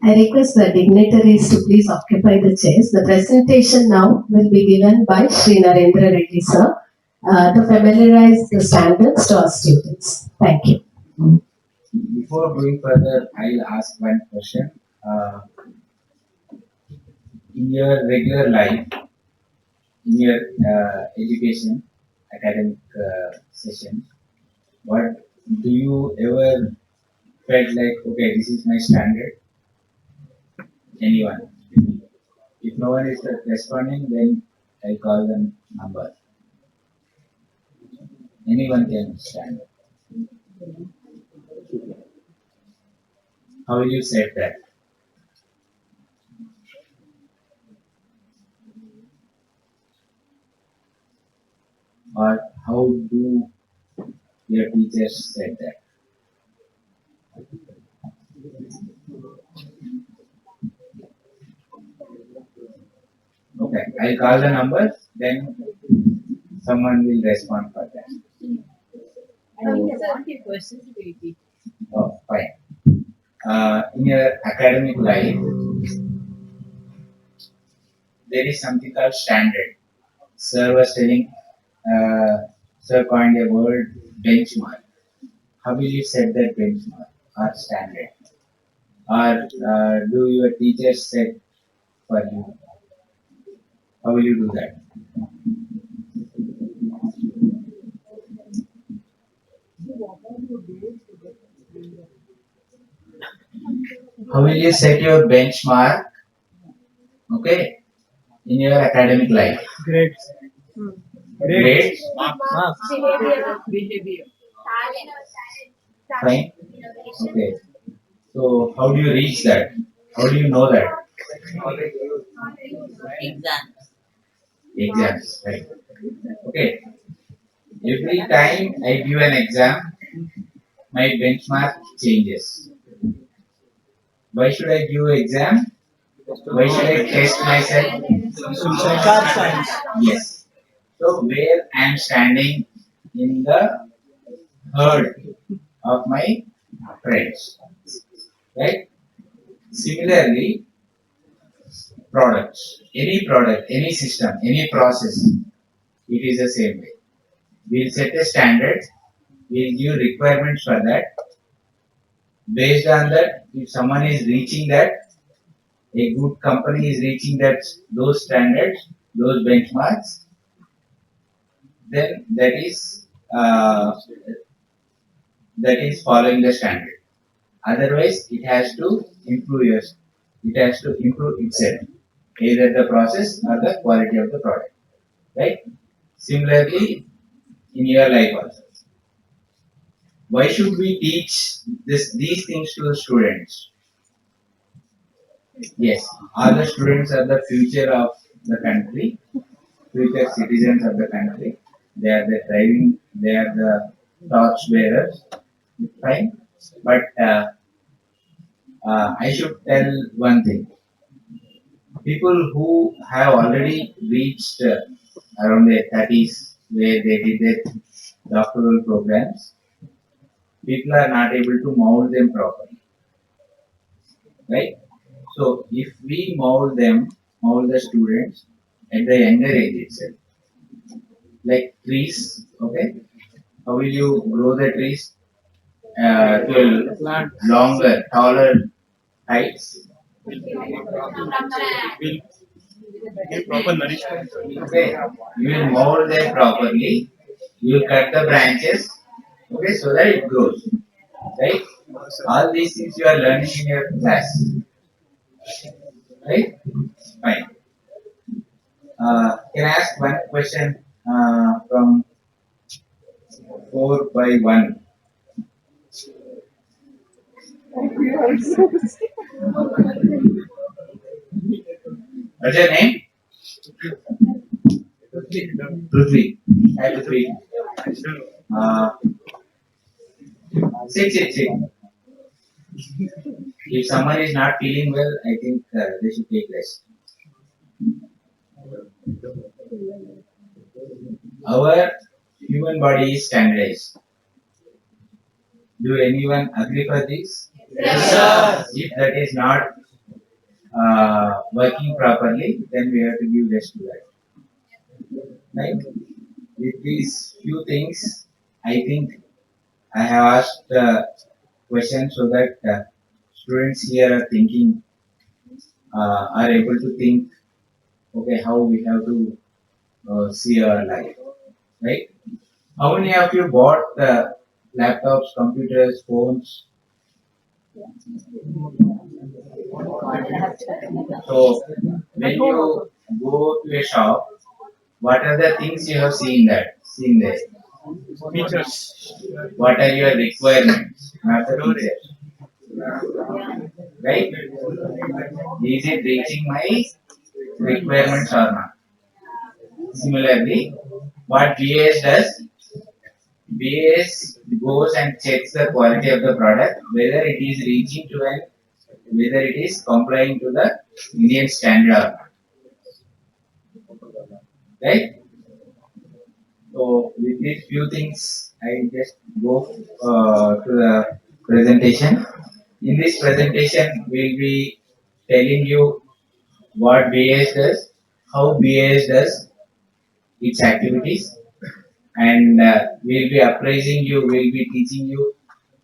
I request the dignitaries to please occupy the chairs. The presentation now will be given by Sri Narendra Reddy sir to familiarize the standards to our students. Thank you. Before going further, I'll ask one question. In your regular life, in your education, academic session, what do you ever felt like, okay, this is my standard? Anyone? If no one is responding, then I call them number. Anyone can stand. How will you set that? Or how do your teachers set that? Okay, I'll call the numbers, then someone will respond for that. Oh, fine. In your academic life, there is something called standard. Sir was telling, Sir coined a word benchmark. How will you set that benchmark or standard? Or do your teachers set for you? How will you do that? How will you set your benchmark? Okay, in your academic life. Grades. Grades. Marks. Behavior. Fine. Okay. So how do you reach that? How do you know that? Exams. Right. Okay. Every time I give an exam, my benchmark changes. Why should I give exam? Why should I test myself? Car science. Yes. So where I am standing in the herd of my friends. Right? Similarly, product, any system, any process, it is the same way. We'll set a standard, we'll give requirements for that. Based on that, if someone is reaching that, a good company is reaching those standards, those benchmarks, then that is following the standard. Otherwise, it has to improve itself, either the process or the quality of the product. Right? Similarly, in your life also. Why should we teach these things to the students? Yes, all the students are the future of the country, future citizens of the country. They are the torch bearers. Fine, but I should tell one thing. People who have already reached around their 30s, where they did their doctoral programs, people are not able to mold them properly, right? So if we mold the students at the younger age itself, like trees, okay? How will you grow the trees to a longer, taller heights? Give proper nourishment. Okay, you will mold them properly. You will cut the branches, okay, so that it grows, right? All these things you are learning in your class, right? Fine. Can I ask one question from 4 by 1? What's your name? Prithvi. Hi, Prithvi. Uh, sit. If someone is not feeling well, I think they should take rest. Our human body is standardized. Do anyone agree for this? Yes, sir. If that is not working properly, then we have to give rest to that. Right? With these few things, I think I have asked questions so that students here are thinking, are able to think, okay, how we have to see our life, right? How many of you bought laptops, computers, phones? So when you go to a shop, what are the things you have seen there? Features. What are your requirements? Not the features, right? Is it reaching my requirements or not? Similarly, what BAS does, BAS goes and checks the quality of the product, whether it is reaching to an, whether it is complying to the Indian standard or not, right? So with these few things, I just go to the presentation. In this presentation, we'll be telling you what BAS does, how BAS does its activities, and we'll be appraising you, we'll be teaching you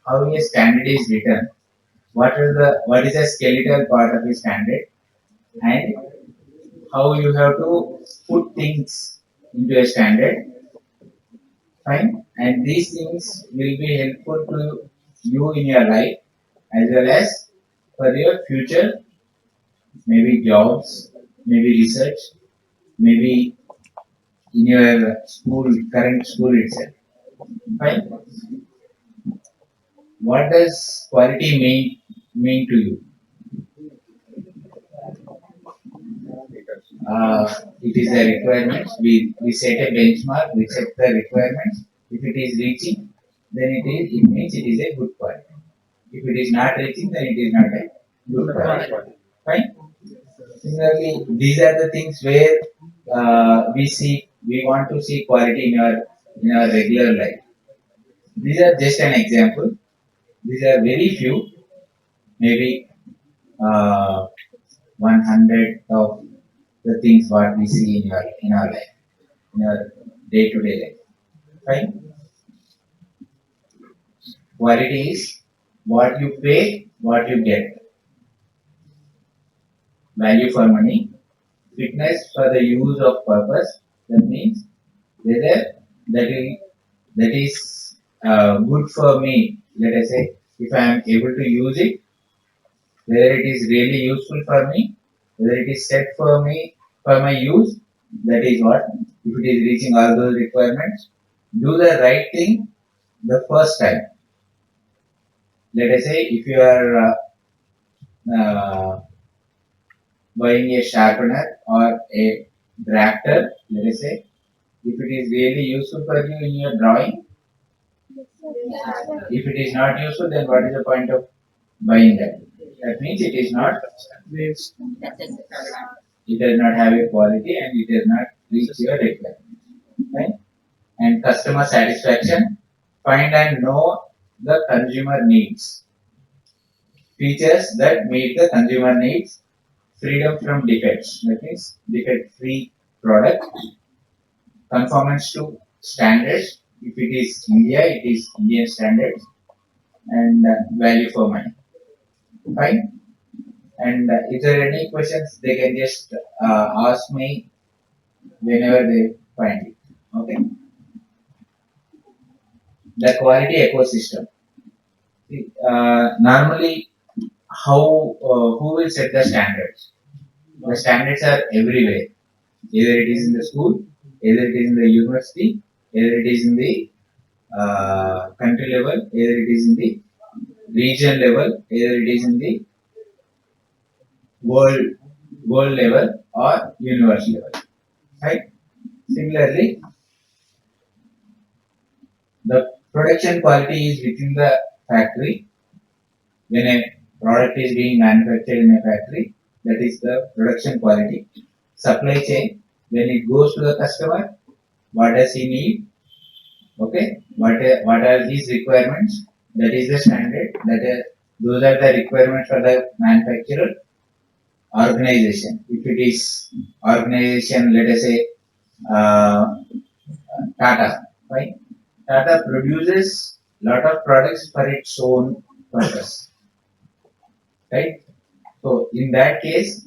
how a standard is written, what is the skeletal part of a standard, and how you have to put things into a standard. Fine, and these things will be helpful to you in your life as well as for your future, maybe jobs, maybe research, maybe in your school, current school itself. Fine. What does quality mean to you? It is a requirement. We set a benchmark. We set the requirements. If it is reaching, then it means it is a good quality. If it is not reaching, then it is not a good quality. Fine. Similarly, these are the things where we want to see quality in our regular life. These are just an example. These are very few, maybe 100 of the things what we see in our life, in our day to day life. Right? Quality is what you pay, what you get. Value for money, fitness for the use of purpose. That means whether that is good for me. Let us say if I am able to use it, whether it is really useful for me, whether it is set for me for my use. That is what. If it is reaching all those requirements, do the right thing the first time. Let us say if you are uh, buying a sharpener or a drafter, let us say, if it is really useful for you in your drawing, if it is not useful, then what is the point of buying that? That means it is not, it does not have a quality and it does not reach your requirement. Right? And customer satisfaction, find and know the consumer needs. Features that meet the consumer needs, freedom from defects, that means defect free product, conformance to standards. If it is India, it is Indian standards, and value for money. Fine. And if there are any questions, they can just ask me whenever they find it. Okay. The quality ecosystem. See, normally, who will set the standards? The standards are everywhere. Either it is in the school, either it is in the university, either it is in the country level, either it is in the region level, either it is in the world world level or universe level. Right? Similarly, the production quality is within the factory. When a product is being manufactured in a factory, that is the production quality. Supply chain, when it goes to the customer, what does he need? Okay, what are his requirements? That is the standard. Those are the requirements for the manufacturer organization. If it is organization, let us say uh, Tata, right? Tata produces lot of products for its own purpose, right? So in that case,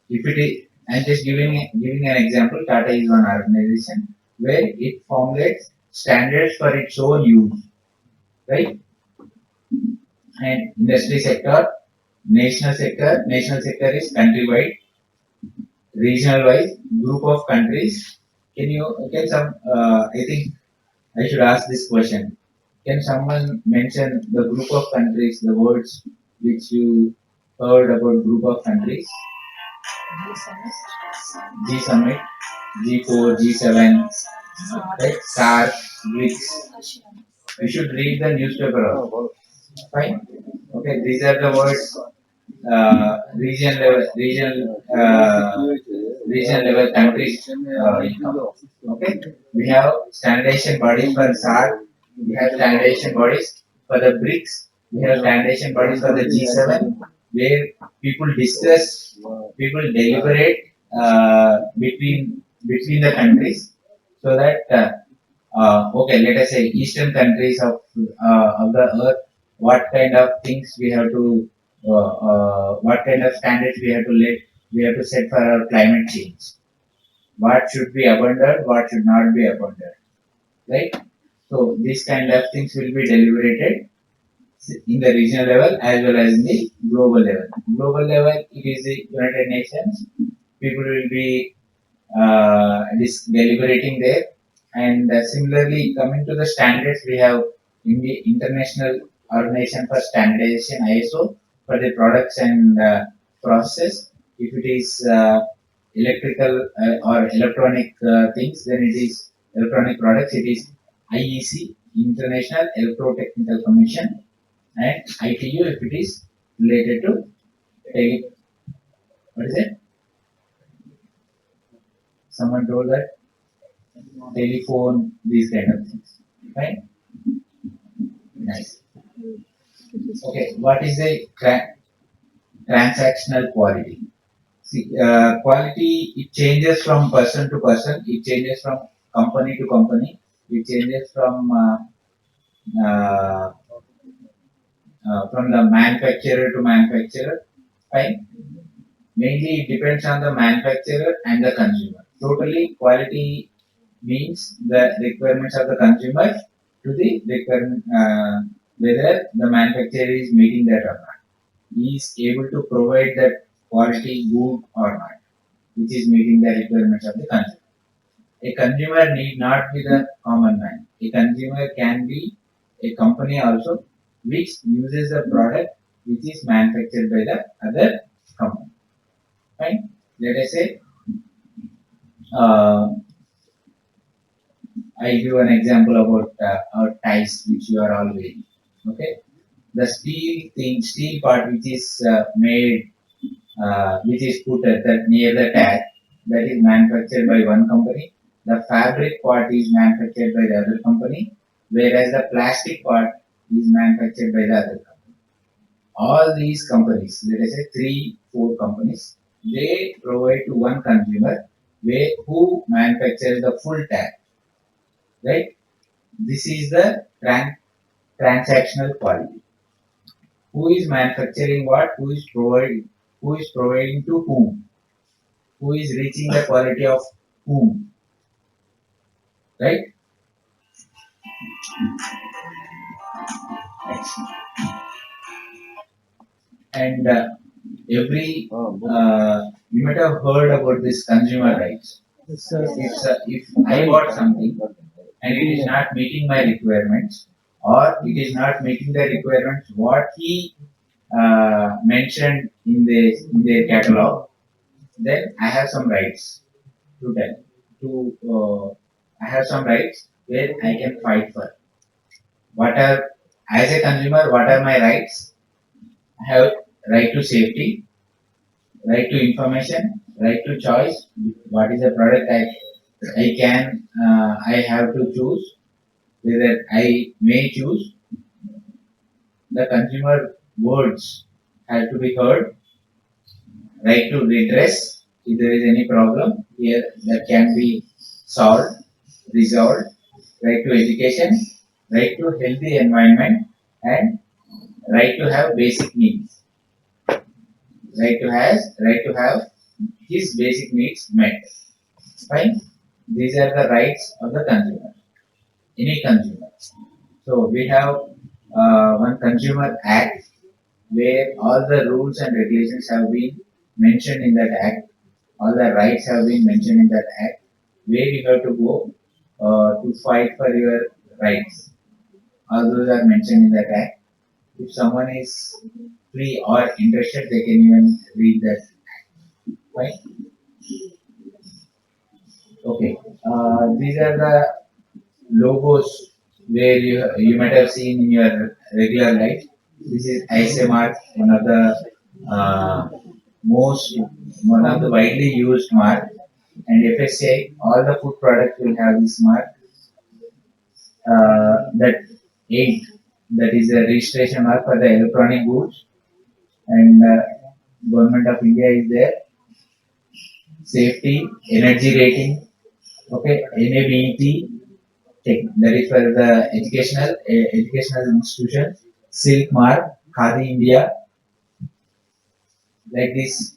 if it is, I'm just giving an example. Tata is one organization where it formulates standards for its own use, right? And industry sector, national sector is country wide, regional wise, group of countries. Can some? I think I should ask this question. Can someone mention the group of countries, the words which you heard about group of countries? G Summit, G4, G7, right? SARC, BRICS. You should read the newspaper also. Fine. Okay, these are the words. Region level countries income. Okay, we have standardization bodies for SARC. We have standardization bodies for the BRICS. We have standardization bodies for the G7, where people discuss, people deliberate between the countries, so that okay, let us say eastern countries of the earth, what kind of things we have to, what kind of standards we have to set for our climate change. What should be abundant, what should not be abundant, right? So these kind of things will be deliberated in the regional level as well as in the global level. Global level, it is the United Nations. People will be deliberating there. And similarly, coming to the standards, we have in the International Organization for Standardization (ISO) for the products and processes. If it is electrical or electronic things, then it is electronic products. It is IEC, International Electrotechnical Commission, and ITU if it is related to tele, what is it? Someone told that telephone, these kind of things, right? Nice. Okay, what is the transactional quality? See, quality, it changes from person to person. It changes from company to company. It changes uh, from the manufacturer to manufacturer. Right? Mainly, it depends on the manufacturer and the consumer. Totally, quality means the requirements of the consumer to the requirement, whether the manufacturer is meeting that or not. He is able to provide that quality good or not, which is meeting the requirements of the consumer. A consumer need not be the common man. A consumer can be a company also which uses the product which is manufactured by the other company. Right? Let us say uh, I give an example about our ties which you are all wearing. Okay, the steel part which is made, which is put at that near the tag, that is manufactured by one company. The fabric part is manufactured by the other company, whereas the plastic part is manufactured by the other company. All these companies, let us say three, four companies, they provide to one consumer who manufactures the full tag, right? This is the transactional quality. Who is manufacturing what? Who is providing to whom? Who is reaching the quality of whom? Right? Next. And you might have heard about this consumer rights. If I bought something and it is not meeting my requirements, or it is not meeting the requirements what he mentioned in their catalog, then I have some rights to tell. I have some rights where I can fight for. What are, as a consumer, what are my rights? I have right to safety, right to information, right to choice. What is the product I have to choose, whether I may choose. The consumer words have to be heard. right to redress if there is any problem here that can be solved, resolved, right to education, right to healthy environment, and right to have basic needs, right to have his basic needs met. Fine. These are the rights of the consumer, any consumer. So we have one consumer act where all the rules and regulations have been mentioned in that act, all the rights have been mentioned in that act, where you have to go to fight for your rights. All those are mentioned in that act. If someone is free or interested, they can even read that. Right? Okay. These are the logos where you might have seen in your regular life. This is ISMR, uh, most one of the widely used mark, and FSA. All the food products will have this mark. That 8, that is a registration mark for the electronic goods, and government of India is there. Safety, energy rating, okay, NABET, that is for the educational institution. Silk mark, Khadi India, like this.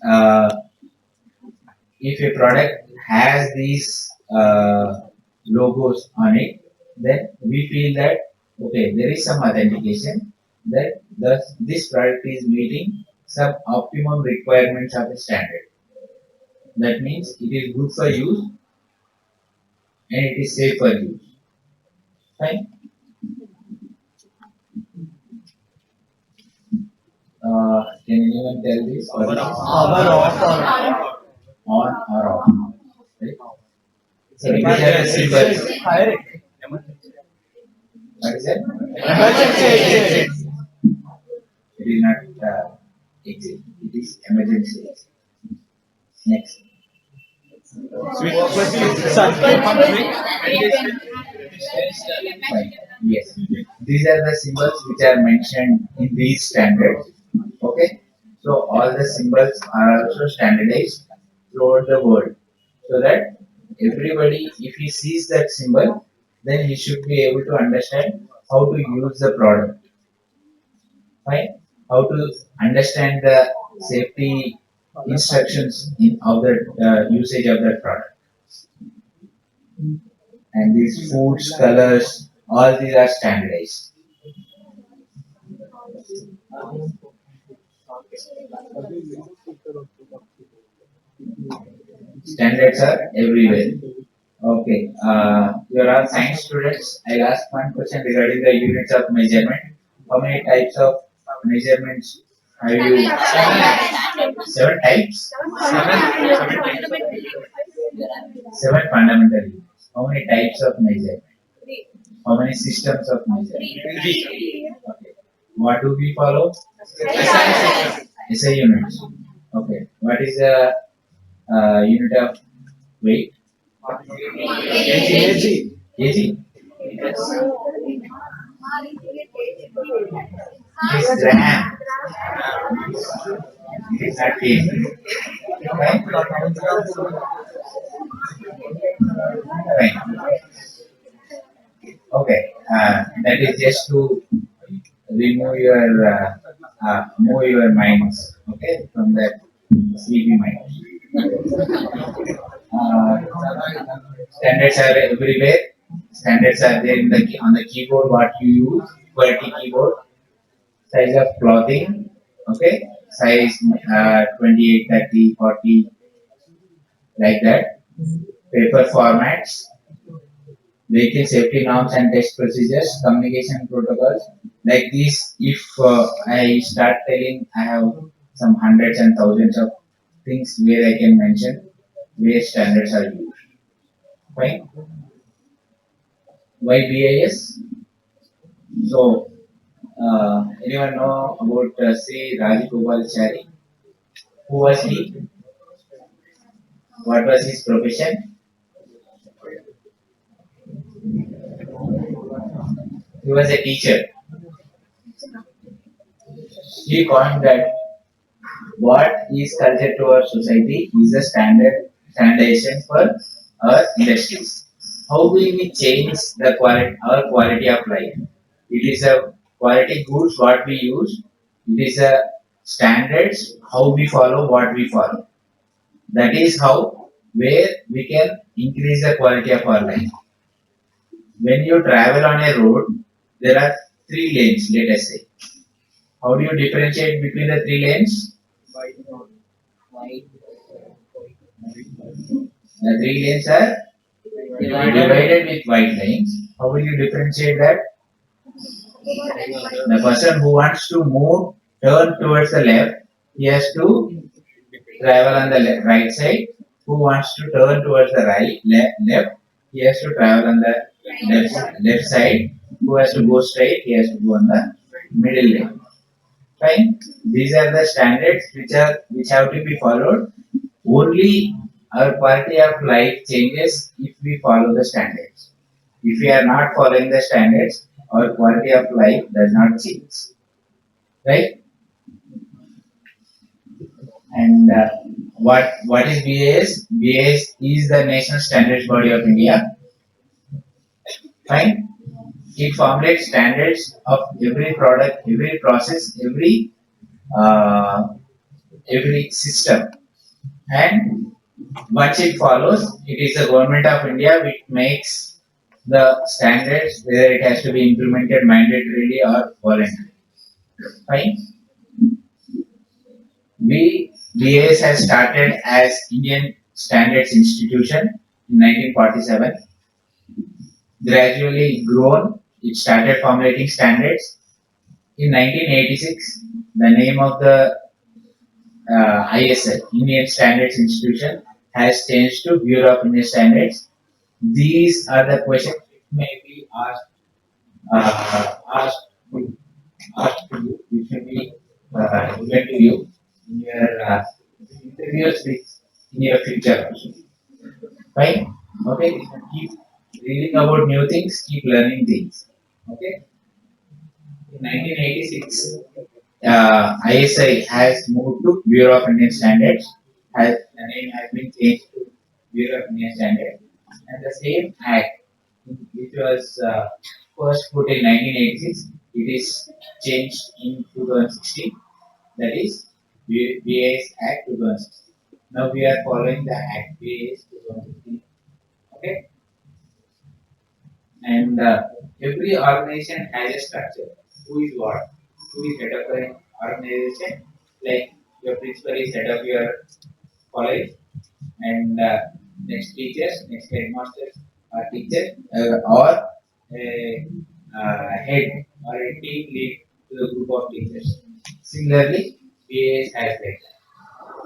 If a product has these logos on it, then we feel that okay, there is some authentication that this product is meeting some optimum requirements of a standard. That means it is good for use and it is safe for use. Fine. Can anyone tell this? On or off? Right? So these are the symbols. What is that? It is not exit. It is emergency exit. Next. Fine. Yes. These are the symbols which are mentioned in these standards. Okay. So all the symbols are also standardized throughout the world, so that everybody, if he sees that symbol, then he should be able to understand how to use the product. Right? How to understand the safety instructions of the usage of that product. And these foods, colors, all these are standardized. Standards are everywhere. Okay, you are all science students. I'll ask one question regarding the units of measurement. How many types of measurements have you? Seven types? Seven fundamental units. How many types of measurement? How many systems of measurement? Okay. What do we follow? SI units. Okay. What is the unit of weight? kg. It is gram. It is not kg. Right? Right. Okay. That is just to remove your move your minds. Okay, from that sleepy mind. Uh, Standards are everywhere. Standards are there in on the keyboard. What you use, QWERTY keyboard, size of clothing, okay, size 28, 30, 40, like that. Paper formats, vehicle safety norms and test procedures, communication protocols. Like this, if I start telling, I have some hundreds and thousands of things where I can mention where standards are used. Fine. Why BIS? So, anyone know about Sri Rajagopalachari? Who was he? What was his profession? He was a teacher. He coined that what is culture to our society is a standardization for our industries. How will we change the quality, our quality of life? It is a quality goods what we use. It is a standards how we follow what we follow. That is how where we can increase the quality of our life. When you travel on a road, there are three lanes. Let us say. How do you differentiate between the three lanes? The three lanes are divided with white lines. How will you differentiate that? The person who wants to move, turn towards the left, he has to travel on the right side. Who wants to turn towards the left, he has to travel on the left side. Who has to go straight, he has to go on the middle lane. Fine. These are the standards which have to be followed. Only our quality of life changes if we follow the standards. If we are not following the standards, our quality of life does not change. Right? And what is BAS? BAS is the national standards body of India. Fine. It formulates standards of every product, every process, uh, every system. And once it follows, it is the government of India which makes the standards whether it has to be implemented mandatorily or voluntarily. Fine. BAS has started as Indian Standards Institution in 1947. Gradually grown, it started formulating standards. In 1986, the name of the ISL, Indian Standards Institution, has changed to Bureau of Indian Standards. These are the questions which may be asked to, asked to you, which may be given to you in your interviews in your future also. Right? Okay? Keep reading about new things, keep learning things. Okay? In 1986, ISI has moved to Bureau of Indian Standards. The name has been changed to Bureau of Indian Standards. And the same act, which was first put in 1986, it is changed in 2016. That is BAS Act 2016. Now we are following the Act BAS 2016. Okay, and every organization has a structure. Who is what? Who is head of the organization? Like your principal is head of your college, and next teachers, next headmasters are teachers, or a head or a team lead to the group of teachers. Similarly, BAS has like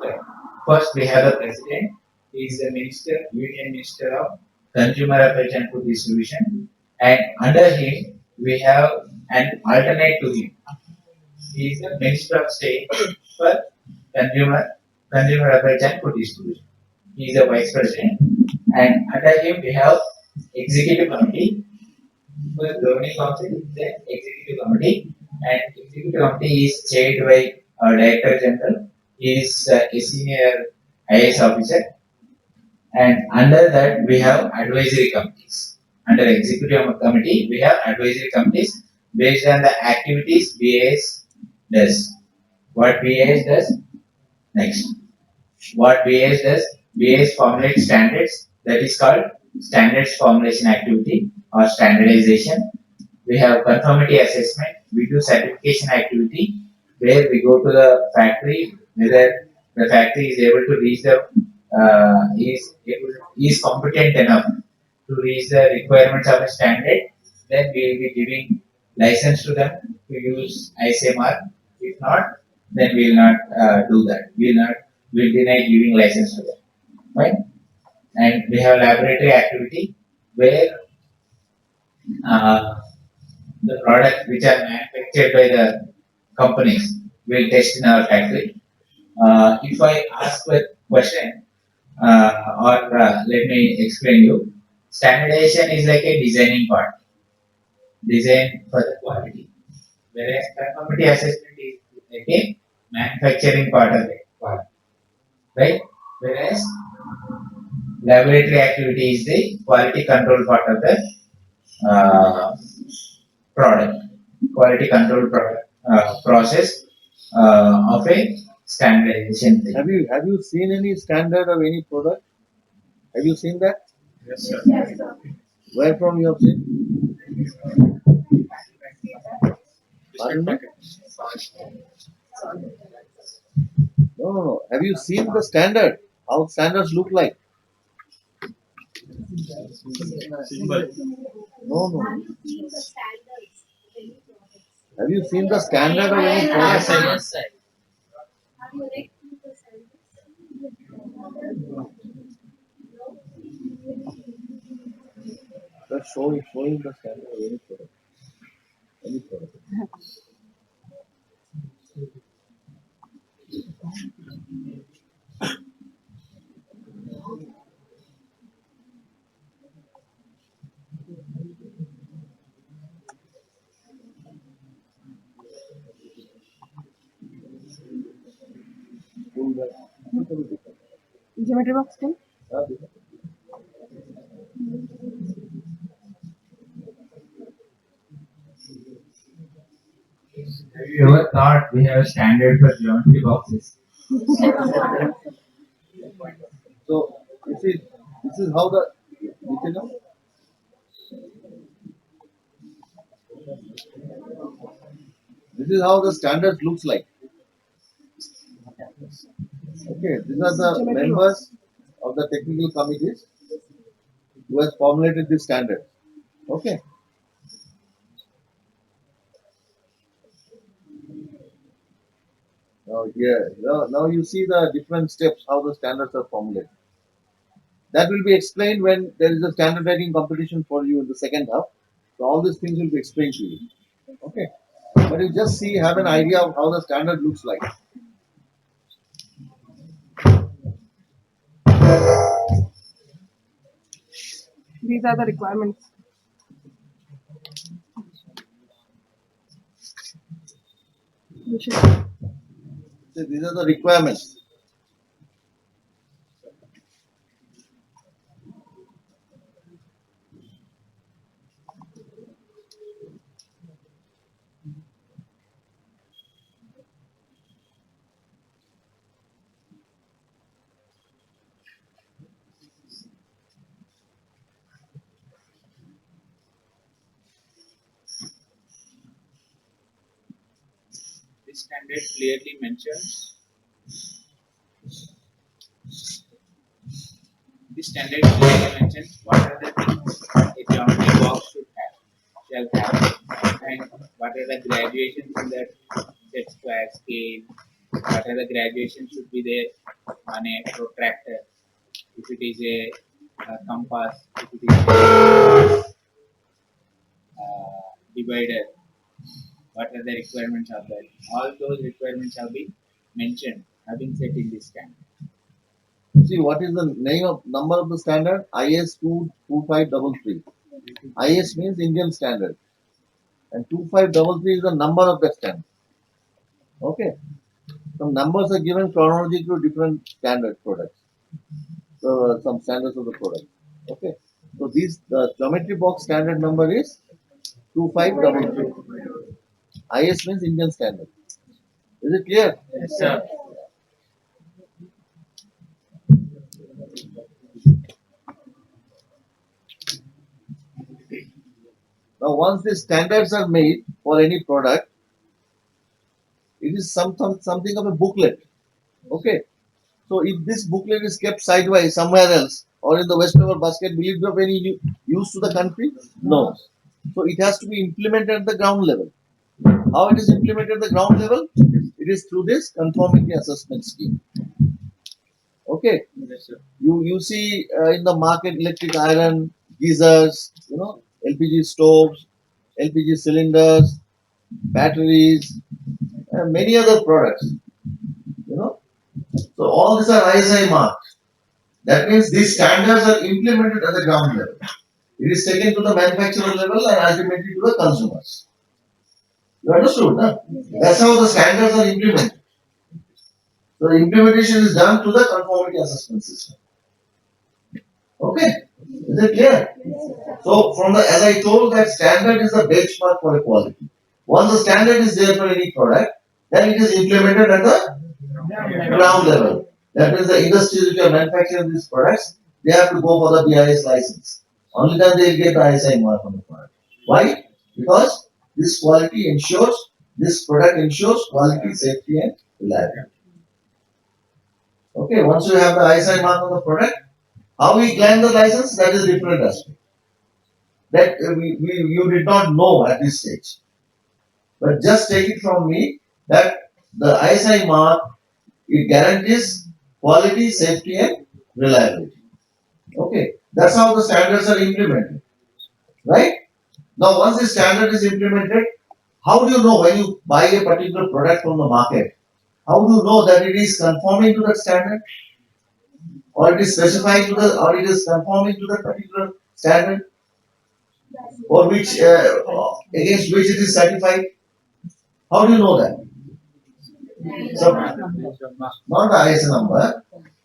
that. First, we have the president. He is the minister, union minister of consumer affairs and food distribution, and under him we have an alternate to him. He is the minister of state for consumer consumer affairs and food distribution. He is the vice president, and under him we have executive committee. For governing council is the executive committee, and executive committee is chaired by our director general. He is a senior IAS officer, and under that we have advisory committees. Under executive committee, we have advisory committees based on the activities BAS does. What BAS does next? What BAS does? BAS formulates standards. That is called standards formulation activity or standardization. We have conformity assessment. We do certification activity where we go to the factory whether the factory is able to reach the is competent enough to reach the requirements of a standard. Then we will be giving license to them to use ISMR. If not, then we will not do that. We will not will deny giving license to them. Right? And we have laboratory activity where uh, the products which are manufactured by the companies will test in our factory. If I ask a question, or let me explain you, standardization is like a designing part, design for the quality, whereas conformity assessment is like a manufacturing part of it. right? Whereas laboratory activity is the quality control part of the uh, product, quality control process of a standardization thing. Have you seen any standard of any product? Have you seen that? Yes, sir. Where from you have seen? Biscuit Pardon me? packet. No. Have you seen the standard? How standards look like? Symbol. No. Have you seen the standard of any Yes, product? sir. Just showing the standard of any product. Any product. School bag. Geometry box pen. Ah, Have you ever thought we have a standard for geometry boxes? So this is how the Nitin, this is how the standard looks like. Okay, these are the members of the technical committees who has formulated this standard. Okay. Now you see the different steps how the standards are formulated. That will be explained when there is a standard writing competition for you in the second half. So all these things will be explained to you. Okay. But you just see, have an idea of how the standard looks like. These are the requirements. We should. So these are the requirements. This standard clearly mentions. This standard clearly mentions what are the things a geometry box shall have, and what are the graduations in that set square scale. What are the graduations should be there on a protractor? If it is a compass, if it is a divider, what are the requirements of that? All those requirements have been mentioned, have been set in this standard. See what is the name of number of the standard? IS 22533. IS means Indian standard. And 2533 is the number of the standard. Okay. Some numbers are given chronologically to different standard products. So some standards of the product. Okay. So the geometry box standard number is 2533. IS means Indian standard. Is it clear? Yes, sir. Now once the standards are made for any product, it is something of a booklet. Okay. So if this booklet is kept sideways somewhere else or in the waste paper basket, will it be of any use to the country? No. So it has to be implemented at the ground level. How it is implemented at the ground level? It is through this conformity assessment scheme. Okay. Yes, sir. You see in the market electric iron, geysers, LPG stoves, LPG cylinders, batteries, and many other products. You know, so all these are ISI marked. That means these standards are implemented at the ground level. It is taken to the manufacturer level and ultimately to the consumers. You understood, no? That's how the standards are implemented. So the implementation is done through the conformity assessment system. Okay, is it clear? So from the, as I told, that standard is the benchmark for quality. Once the standard is there for any product, then it is implemented at the ground level. That means the industries which are manufacturing these products, they have to go for the BIS license. Only then they will get the ISI mark on the product. Why? Because this quality ensures, this product ensures quality, safety and reliability. Okay, once you have the ISI mark on the product, how we claim the license, that is a different aspect. That you did not know at this stage. But just take it from me that the ISI mark, it guarantees quality, safety and reliability. Okay, that's how the standards are implemented, right? Now, once the standard is implemented, how do you know when you buy a particular product from the market? How do you know that it is conforming to that standard, or it is specifying to the, or it is conforming to the particular standard, or which against which it is certified? How do you know that? So, not the ISO number,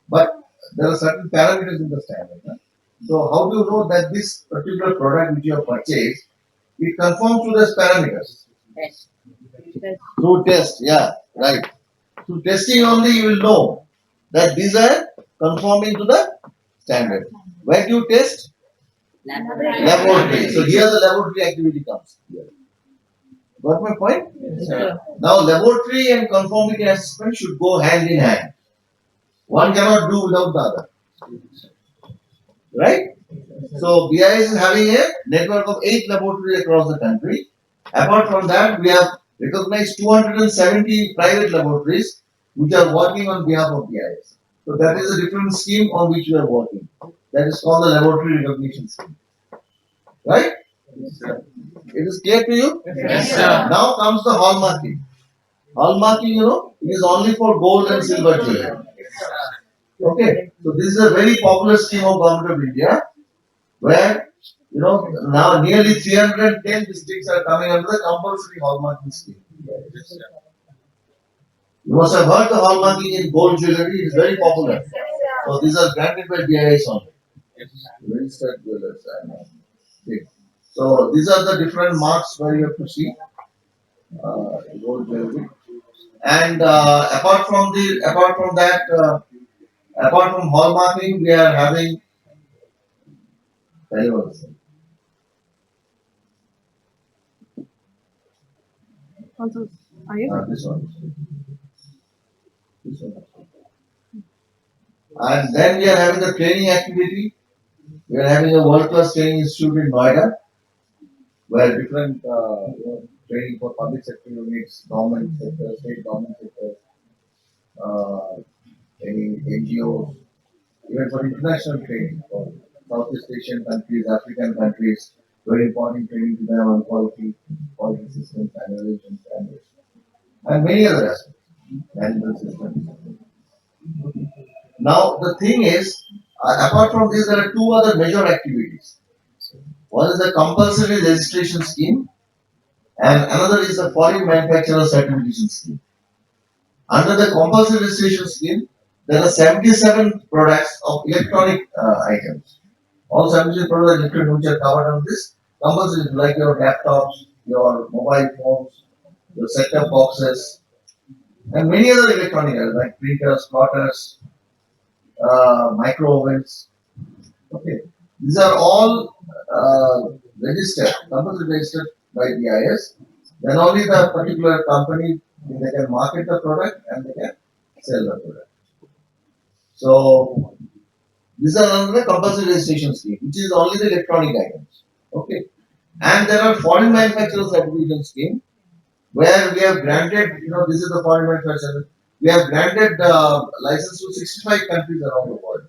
but there are certain parameters in the standard. Huh? So, how do you know that this particular product which you have purchased, it conforms to those parameters? Through test, yeah, right. Through testing only you will know that these are conforming to the standard. Where do you test? Laboratory. So here the laboratory activity comes. Got my point? Now laboratory and conformity assessment should go hand in hand. One cannot do without the other. Right? So BIS is having a network of 8 laboratories across the country. Apart from that, we have recognized 270 private laboratories which are working on behalf of BIS. So that is a different scheme on which we are working. That is called the laboratory recognition scheme. Right? It is clear to you? Yes, sir. Now comes the hallmarking. Hallmarking, you know, it is only for gold and silver jewelry. Okay, so this is a very popular scheme of Government of India, where you know now nearly 310 districts are coming under the compulsory hallmarking scheme. You must have heard the hallmarking in gold jewelry; it is very popular. So these are granted by BIS only. Registered jewelers. Okay. So these are the different marks where you have to see gold jewelry. And apart from that, apart from hallmarking, we are having valuables. Also, IS. This one. This one. And then we are having the training activity. We are having a world-class training institute in Noida, where different training for public sector units, government sector, state government sector, uh, any NGOs, even for international training for Southeast Asian countries, African countries, very important training to them on quality systems, evaluation standards, and many other aspects, management systems. Now the thing is, apart from this, there are two other major activities. One is the compulsory registration scheme, and another is the foreign manufacturer certification scheme. Under the compulsory registration scheme, there are 77 products of electronic items. All 77 products electronic which are covered under this compulsory, like your laptops, your mobile phones, your set-top boxes, and many other electronic items like printers, plotters, micro ovens. Okay, these are all registered, compulsory registered by BIS. Then only the particular company they can market the product and they can sell the product. So these are under the compulsory registration scheme, which is only the electronic items. Okay, and there are foreign manufacturer certification scheme where we have granted, you know, this is the foreign manufacturer. We have granted license to 65 countries around the world.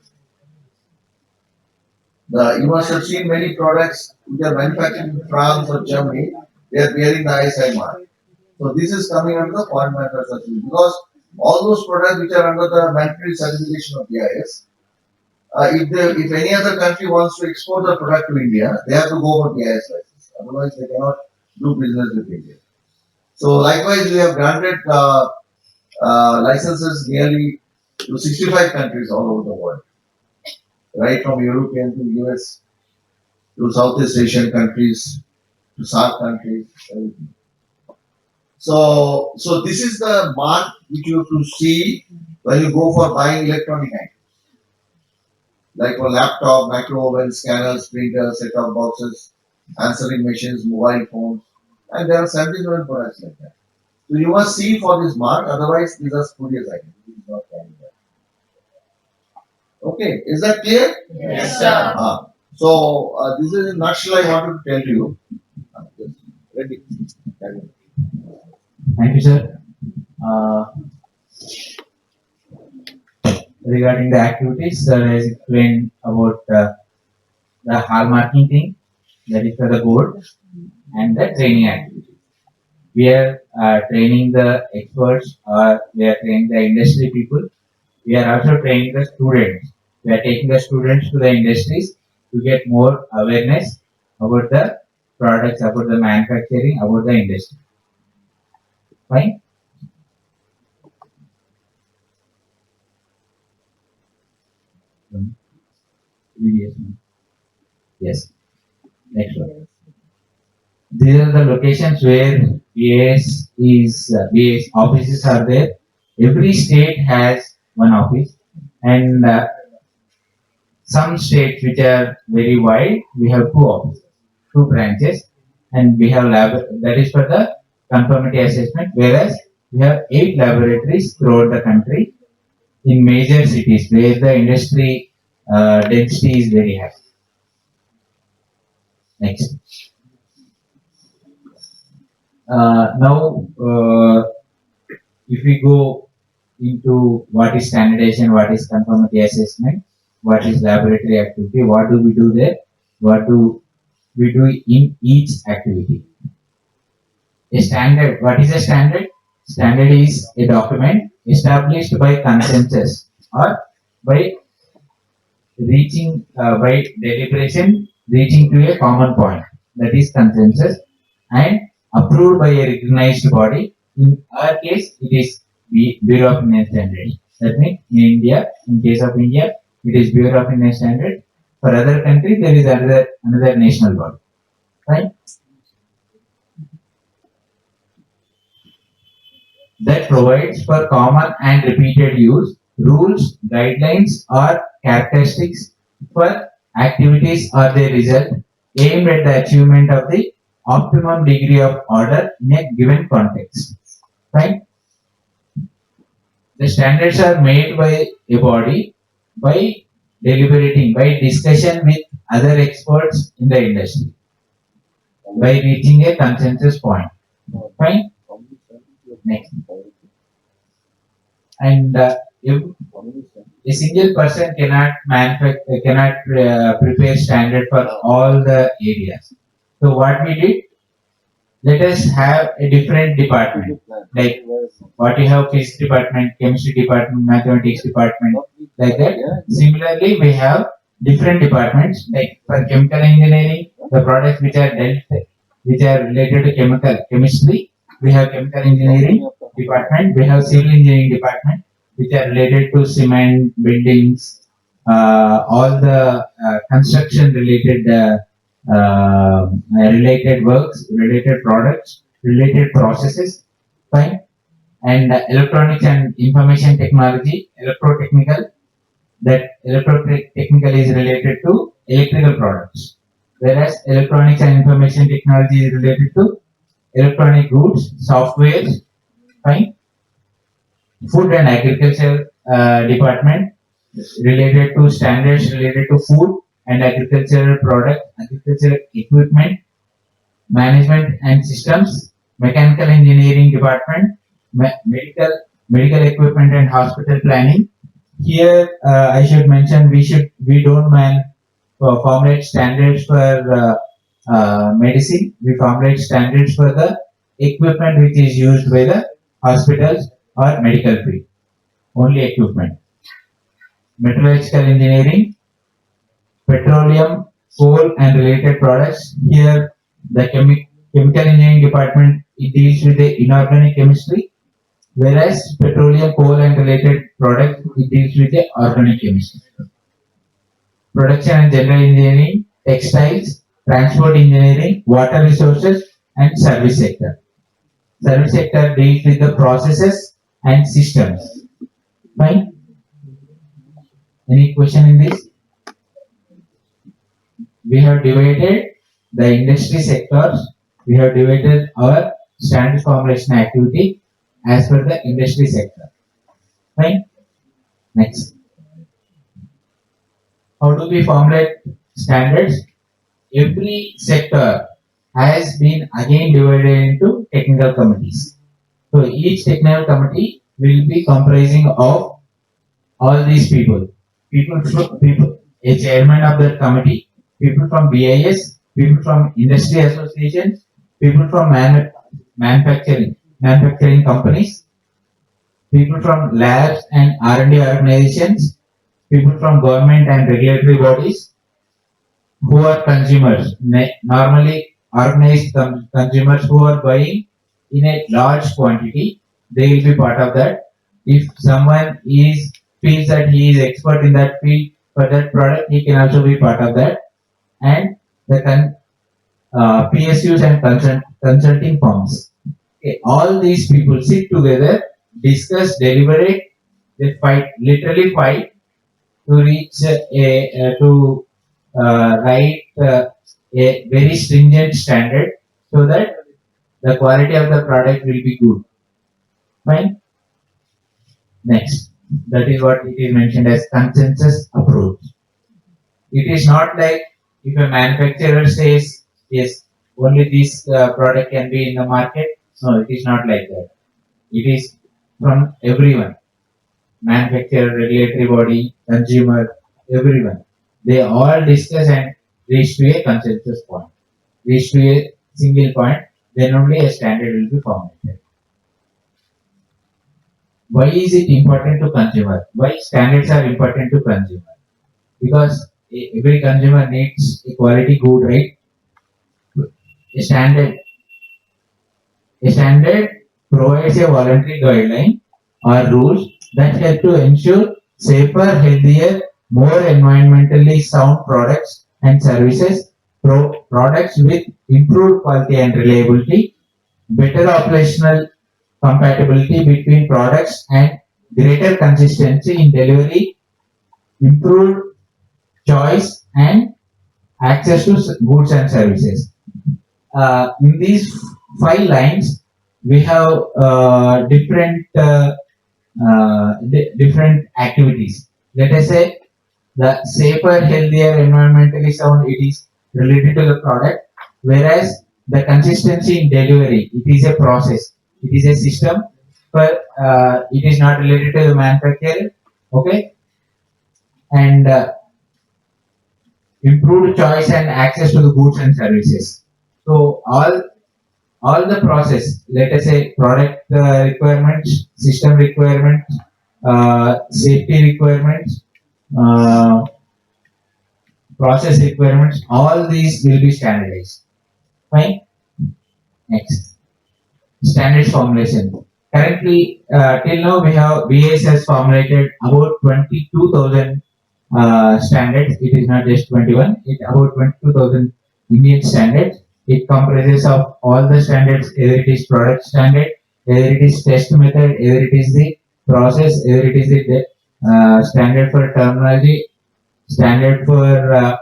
You must have seen many products which are manufactured in France or Germany. They are bearing the ISI mark. So this is coming under the foreign manufacturer certification because all those products which are under the mandatory certification of BIS, if any other country wants to export the product to India, they have to go for BIS license. Otherwise, they cannot do business with India. So likewise, we have granted licenses nearly to 65 countries all over the world, right from European to US to Southeast Asian countries to SAARC countries. Everything. So this is the mark which you have to see when you go for buying electronic items, like for laptop, micro ovens, scanners, printers, set-top boxes, answering machines, mobile phones, and there are 77 products like that. So you must see for this mark, otherwise these are spurious items. This is not carrying that. Okay, is that clear? Yes, sir. So this is in nutshell I wanted to tell you. Yes. Ready? Carry on. Thank you, sir. Uh, Regarding the activities, sir has explained about the hallmarking thing, that is for the board, and the training activity. We are training the experts, or we are training the industry people. We are also training the students. We are taking the students to the industries to get more awareness about the products, about the manufacturing, about the industry. Fine. Yes. Yes. Next one. These are the locations where BAS offices are there. Every state has one office, and some states which are very wide, we have two offices, two branches, and we have lab that is for the conformity assessment. Whereas we have 8 laboratories throughout the country in major cities where the industry density is very high. Next. Now, if we go into what is standardization, what is conformity assessment, what is laboratory activity, what do we do there, what do we do in each activity. A standard, what is a standard? Standard is a document established by consensus or by by deliberation, reaching to a common point, that is consensus, and approved by a recognized body. In our case, it is Bureau of Indian Standards. That means in India, in case of India, it is Bureau of Indian Standards. For other countries, there is another national body, right? That provides for common and repeated use, rules, guidelines, or characteristics for activities or their result aimed at the achievement of the optimum degree of order in a given context. Right? The standards are made by a body by deliberating, by discussion with other experts in the industry, by reaching a consensus point. Fine? Next. And if a single person cannot prepare standard for all the areas. So what we did, let us have a different department, like what you have physics department, chemistry department, mathematics department, like that. Similarly, we have different departments, like for chemical engineering, the products which are related to chemistry, we have chemical engineering department, we have civil engineering department, which are related to cement, buildings, all the construction related works, related products, related processes, fine. And electronics and information technology, electrotechnical, that electrotechnical is related to electrical products, whereas electronics and information technology is related to electronic goods, software, fine. Food and agriculture department related to standards related to food and agricultural product, agricultural equipment, management and systems, mechanical engineering department, medical equipment and hospital planning. Here, I should mention we don't formulate standards for medicine. We formulate standards for the equipment which is used by the hospitals or medical field. Only equipment. Metallurgical engineering, petroleum, coal and related products. Here, the chemical engineering department, it deals with the inorganic chemistry, whereas petroleum, coal and related products it deals with the organic chemistry. Production and general engineering, textiles, transport engineering, water resources, and service sector. Service sector deals with the processes and systems. Fine. Any question in this? We have divided the industry sectors. We have divided our standard formulation activity as per the industry sector. Fine. Next. How do we formulate standards? Every sector has been again divided into technical committees. So each technical committee will be comprising of all these people. People, a chairman of the committee, people from BIS, people from industry associations, people from manufacturing companies, people from labs and R&D organizations, people from government and regulatory bodies, who are consumers, normally organized consumers who are buying in a large quantity, they will be part of that. If someone is feels that he is expert in that field for that product, he can also be part of that. And the PSUs and consulting firms. Okay, all these people sit together, discuss, deliberate, they fight, literally fight to reach to write a very stringent standard so that the quality of the product will be good. Fine. Next, that is what it is mentioned as consensus approach. It is not like if a manufacturer says yes, only this product can be in the market. No, it is not like that. It is from everyone, manufacturer, regulatory body, consumer, everyone. They all discuss and reach to a consensus point, reach to a single point, then only a standard will be formulated. Why is it important to consumer? Why standards are important to consumer? Because every consumer needs a quality good, right? A standard, a standard provides a voluntary guideline or rules that help to ensure safer, healthier, more environmentally sound products and services, products with improved quality and reliability, better operational compatibility between products and greater consistency in delivery, improved choice and access to goods and services. In these 5 lines, we have different activities. Let us say the safer, healthier, environmentally sound, it is related to the product, whereas the consistency in delivery, it is a process, it is a system, but it is not related to the manufacturer. Okay, and improved choice and access to the goods and services. So all the process, let us say product requirements, system requirements, safety requirements, uh, process requirements, all these will be standardized. Fine. Next, standards formulation. Currently, till now we have BAS has formulated about 22,000 standards. It is not just 21. It about 22,000 Indian standards. It comprises of all the standards, either it is product standard, either it is test method, either it is the process, either it is the standard for terminology, standard for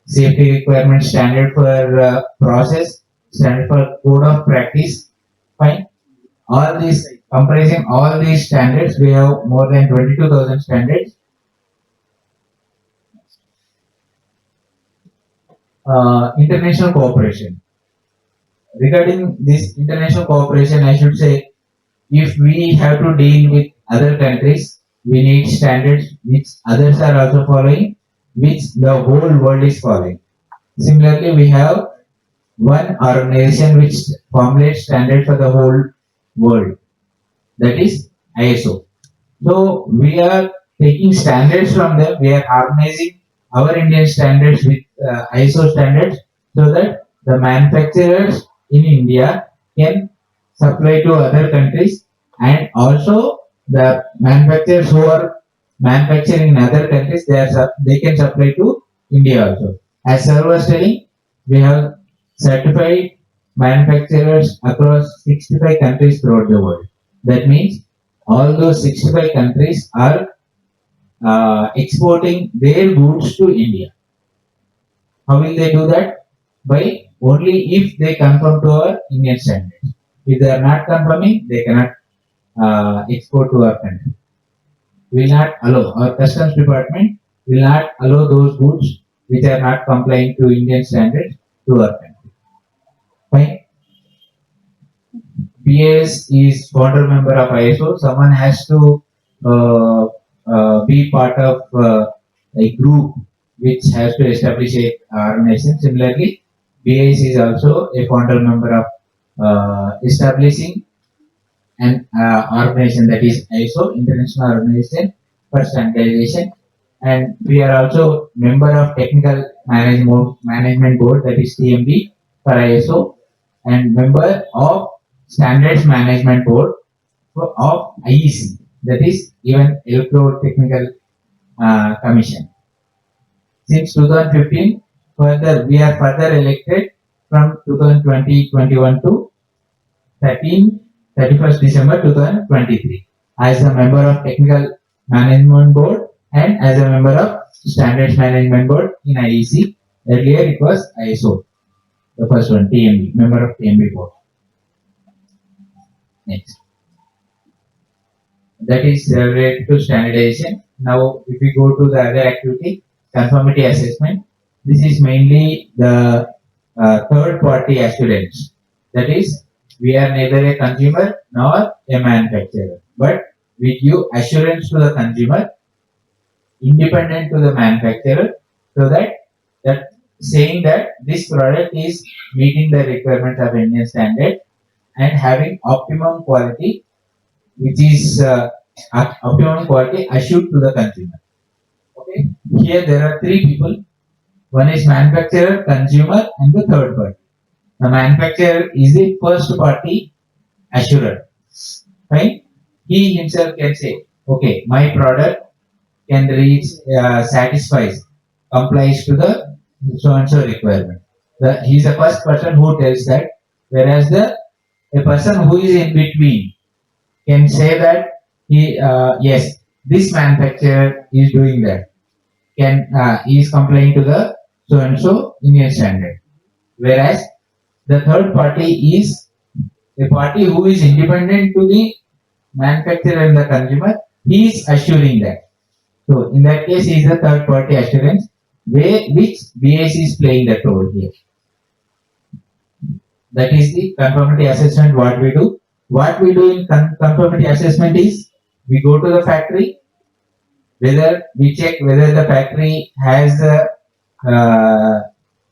safety requirement, standard for process, standard for code of practice. Fine. All these comprising all these standards, we have more than 22,000 standards. International cooperation. Regarding this international cooperation, I should say, if we have to deal with other countries, we need standards which others are also following, which the whole world is following. Similarly, we have one organization which formulates standards for the whole world, that is ISO. So we are taking standards from them, we are harmonizing our Indian standards with ISO standards so that the manufacturers in India can supply to other countries, and also the manufacturers who are manufacturing in other countries, they can supply to India also. As sir was telling, we have certified manufacturers across 65 countries throughout the world. That means all those 65 countries are exporting their goods to India. How will they do that? By only if they conform to our Indian standards. If they are not conforming, they cannot export to our country. Will not allow, our customs department will not allow those goods which are not complying to Indian standards to our country. Fine. BAS is founder member of ISO. Someone has to be part of a group which has to establish a organization. Similarly, BAS is also a founder member of establishing an organization, that is ISO, International Organization for Standardization, and we are also member of Technical Management Board, that is TMB for ISO, and member of Standards Management Board of IEC, that is even Electrotechnical Commission. Since 2015, further we are further elected from 2020-21 to 31st December 2023 as a member of Technical Management Board and as a member of Standards Management Board in IEC. Earlier it was ISO, the first one, TMB, member of TMB board. Next. That is related to standardization. Now, if we go to the other activity, conformity assessment, this is mainly the third party assurance. That is, we are neither a consumer nor a manufacturer, but we give assurance to the consumer independent to the manufacturer, so that saying that this product is meeting the requirements of Indian standard and having optimum quality, which is optimum quality assured to the consumer. Okay. Here there are three people. One is manufacturer, consumer, and the third party. The manufacturer is the first party assurer. Right? He himself can say, okay, my product can reach, satisfies, complies to the so and so requirement. He is the first person who tells that, whereas a person who is in between can say that yes, this manufacturer is doing that, he is complying to the so and so Indian standard, whereas the third party is a party who is independent to the manufacturer and the consumer. He is assuring that. So in that case, he is the third party assurance, which BAS is playing that role here. That is the conformity assessment. What we do? What we do in conformity assessment is we go to the factory, whether we check whether the factory uh,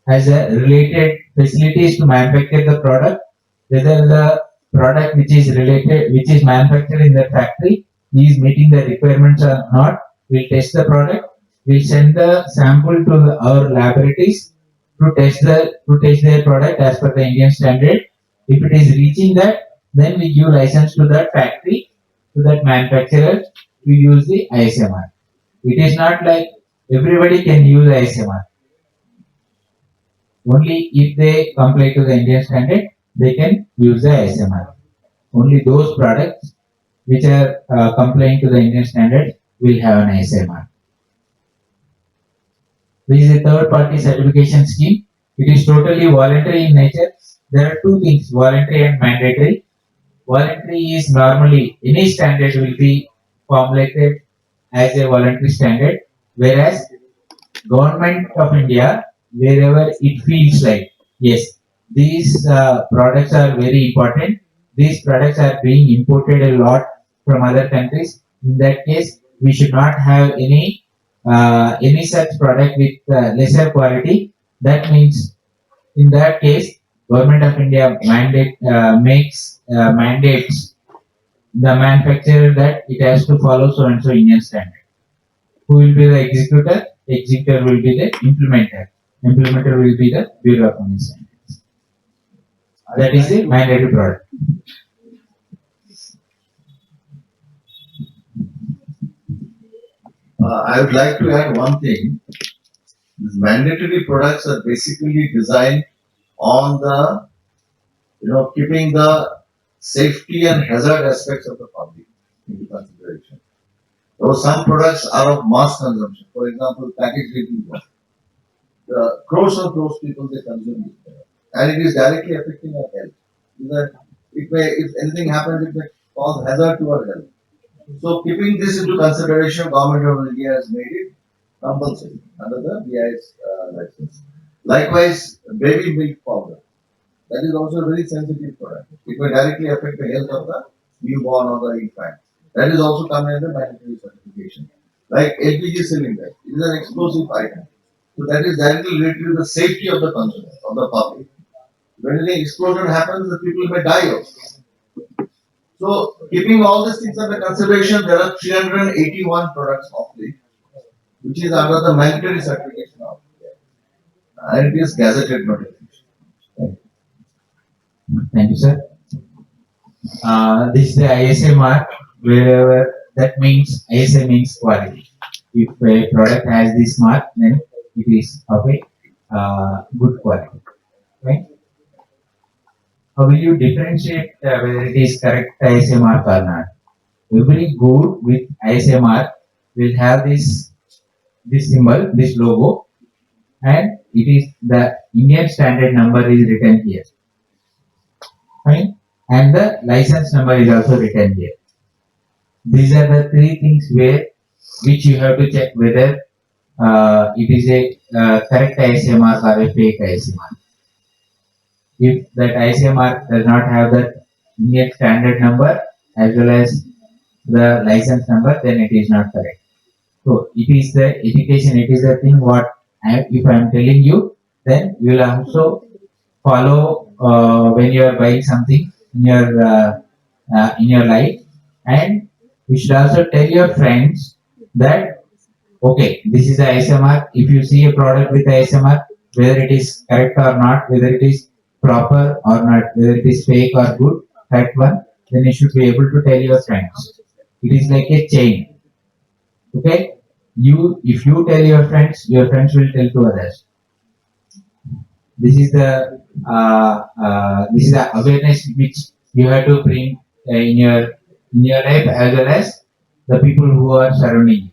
has a related facilities to manufacture the product, whether the product which is related, which is manufactured in the factory, is meeting the requirements or not. We'll test the product. We'll send the sample to our laboratories to test their product as per the Indian standard. If it is reaching that, then we give license to that factory, to that manufacturer to use the ISMR. It is not like everybody can use ISMR. Only if they comply to the Indian standard, they can use the ISMR. Only those products which are complying to the Indian standard will have an ISMR. This is a third party certification scheme. It is totally voluntary in nature. There are two things, voluntary and mandatory. Voluntary is normally any standard will be formulated as a voluntary standard, whereas Government of India, wherever it feels like, yes, these products are very important. These products are being imported a lot from other countries. In that case, we should not have any such product with lesser quality. That means, in that case, Government of India mandates the manufacturer that it has to follow so and so Indian standard. Who will be the executor? Executor will be the implementer. Implementer will be the Bureau of Indian Standards. That is the mandatory product. I would like to add one thing. These mandatory products are basically designed on the, keeping the safety and hazard aspects of the public into consideration. Though some products are of mass consumption, for example, packaged drinking water. The crores of those people they consume this product, and it is directly affecting our health. It may, if anything happens, it may cause hazard to our health. So keeping this into consideration, Government of India has made it compulsory under the BIS license. Likewise, baby milk powder. That is also a very sensitive product. It may directly affect the health of the newborn or the infant. That is also coming under mandatory certification. Like LPG cylinder, it is an explosive item. So that is directly related to the safety of the consumer, of the public. When any explosion happens, the people may die also. So keeping all these things under consideration, there are 381 products of it, which is under the mandatory certification of it. And it is gazetted notification. Thank you, sir. This is the ISA mark, wherever that means ISA means quality. If a product has this mark, then it is of a good quality. Right? How will you differentiate whether it is correct ISA mark or not? Every good with ISA mark will have this symbol, this logo, and it is the Indian standard number is written here. Fine, and the license number is also written here. These are the three things where which you have to check whether it is a correct ISA mark or a fake ISA mark. If that ISA mark does not have the Indian standard number as well as the license number, then it is not correct. So it is the education, it is the thing what if I am telling you, then you will also follow when you are buying something in your life, and you should also tell your friends that okay, this is the ISMR. If you see a product with ISMR, whether it is correct or not, whether it is proper or not, whether it is fake or good, correct one, then you should be able to tell your friends. It is like a chain. Okay, you if you tell your friends will tell to others. This is the awareness which you have to bring in your life as well as the people who are surrounding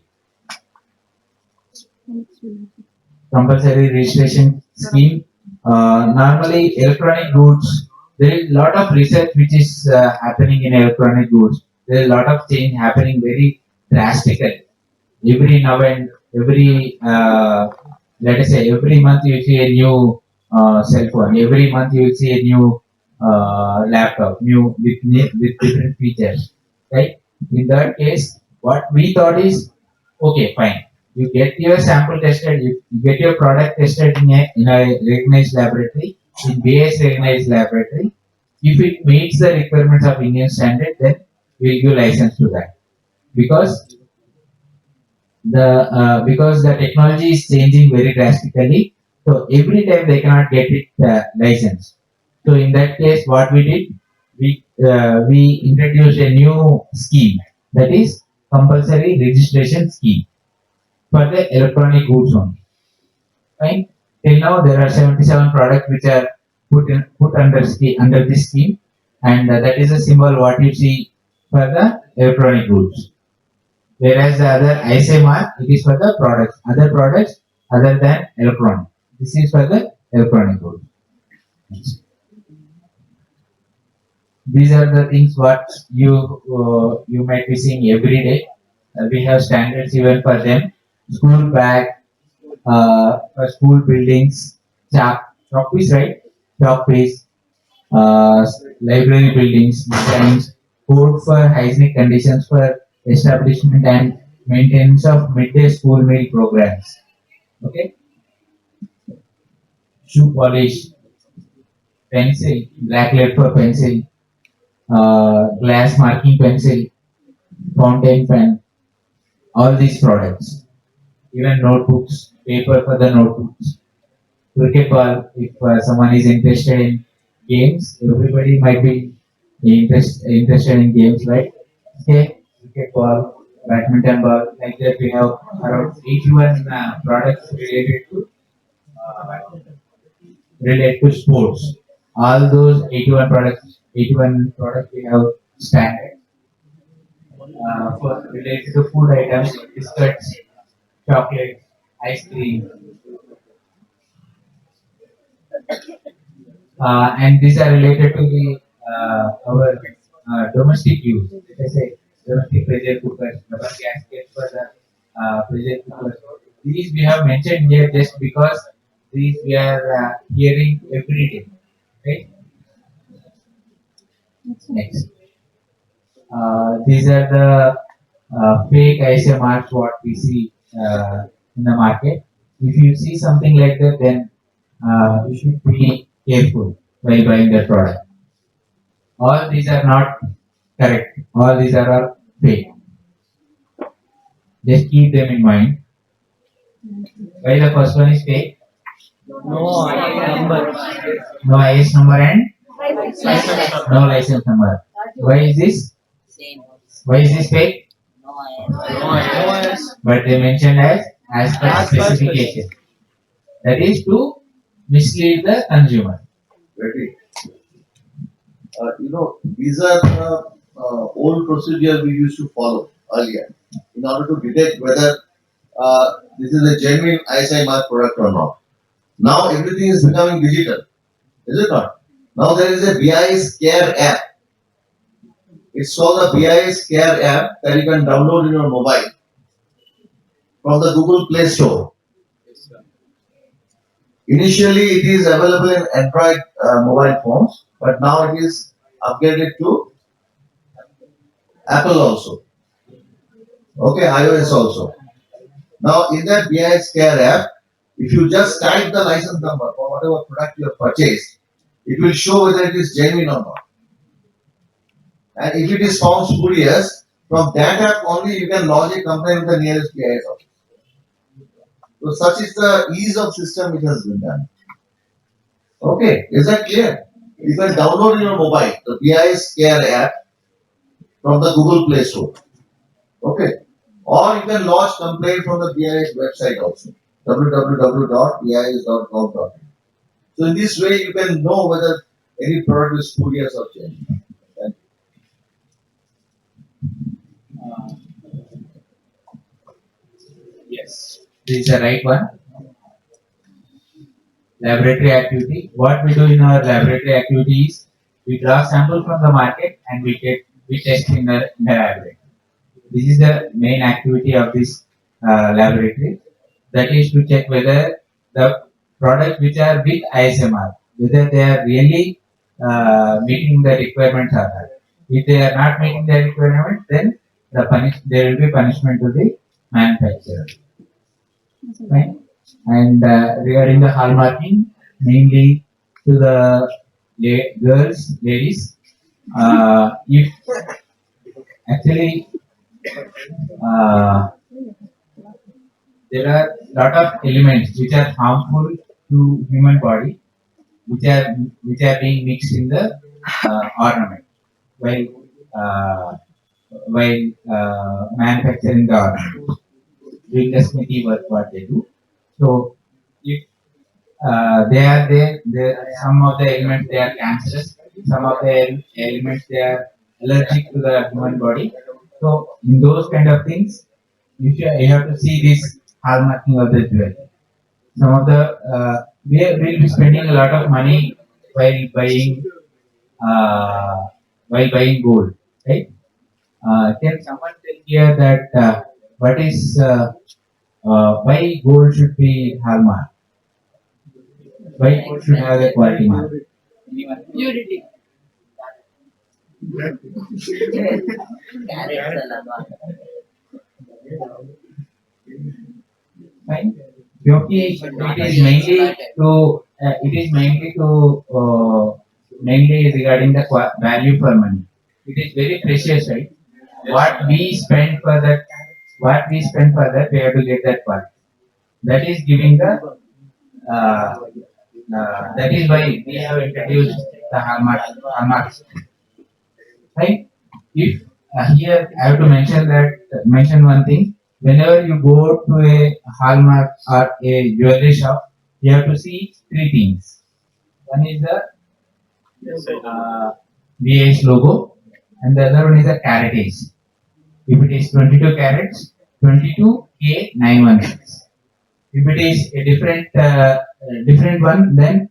you. Compulsory registration scheme. Normally, electronic goods. There is a lot of research which is happening in electronic goods. There is a lot of change happening very drastically. Every now and every let us say every month you see a new cell phone. Every month you see a new laptop, new with different features, right? In that case, what we thought is okay, fine. You get your sample tested, you get your product tested in a recognized laboratory, in BS recognized laboratory. If it meets the requirements of Indian standard, then we'll give license to that. Because because the technology is changing very drastically, so every time they cannot get it licensed. So in that case, what we did, we introduced a new scheme, that is compulsory registration scheme for the electronic goods only. Right? Till now, there are 77 products which are put under this scheme, and that is a symbol what you see for the electronic goods. Whereas the other ISA mark, it is for the products other than electronic. This is for the electronic goods. These are the things what you might be seeing every day. We have standards even for them. School bag, for school buildings, chalk piece, right? Chalk piece, library buildings, designs, code for hygienic conditions for establishment and maintenance of midday school meal programs. Okay, shoe polish, pencil, black lead for pencil, glass marking pencil, fountain pen, all these products. Even notebooks, paper for the notebooks. Cricket ball, if someone is interested in games, everybody might be interested in games, right? Okay, cricket ball, badminton ball. Like that, we have around 81 products uh, related to sports. All those 81 products we have standard for related to food items, biscuits, chocolate, ice cream, and these are related to the our domestic use. Let us say domestic pressure cookers, rubber gaskets for the pressure cookers. These we have mentioned here just because these we are hearing every day. Right? Next, these are the fake ISMRs what we see in the market. If you see something like that, then you should be careful while buying the product. All these are not correct. All these are all fake. Just keep them in mind. Why the first one is fake? No number. No IS number and no license number. Why is this? Why is this fake? No. But they mentioned as per specification. That is to mislead the consumer. Ready? These are the old procedure we used to follow earlier in order to detect whether this is a genuine ISI mark product or not. Now everything is becoming digital, is it not? Now there is a BIS Care app. It's called the BIS Care app that you can download in your mobile from the Google Play Store. Initially, it is available in Android mobile phones, but now it is upgraded to Apple also. Okay, iOS also. Now, in that BIS Care app, if you just type the license number for whatever product you have purchased, it will show whether it is genuine or not. And if it is found spurious, from that app only you can lodge a complaint with the nearest BIS office. So, such is the ease of system which has been done. Okay, is that clear? You can download in your mobile the BIS Care app from the Google Play Store. Okay. Or you can lodge complaint from the BIS website also. www.bis.gov.in. So in this way you can know whether any product is spurious or genuine. Uh, yes. This is the right one. Laboratory activity. What we do in our laboratory activity is we draw sample from the market and we test in the laboratory. This is the main activity of this laboratory. That is to check whether the products which are with ISMR, whether they are really meeting the requirements or not. If they are not meeting the requirement, then there will be punishment to the manufacturer. Right? And regarding the hallmarking, mainly to the ladies, if actually uh, there are lot of elements which are harmful to human body, which are being mixed in the ornament while uh, manufacturing the ornament, doing the smithy work what they do. So if they are there, some of the elements they are cancerous, some of the elements they are allergic to the human body. So in those kind of things, you have to see this hallmarking of the jewelry. Some of the we will be spending a lot of money while buying uh, gold, right? Can someone tell here that what is why gold should be hallmark? Why gold should have a quality mark? Anyone? Fine. क्योंकि it is mainly to mainly regarding the value for money. It is very precious, right? What we spend for that, we have to get that quality. That is giving the uh, that is why we have introduced the hallmark, right? If Here I have to mention one thing. Whenever you go to a hallmark or a jewelry shop, you have to see three things. One is the VH logo, and the other one is the caratage. If it is 22 carats, 22K 916. If it is a different one, then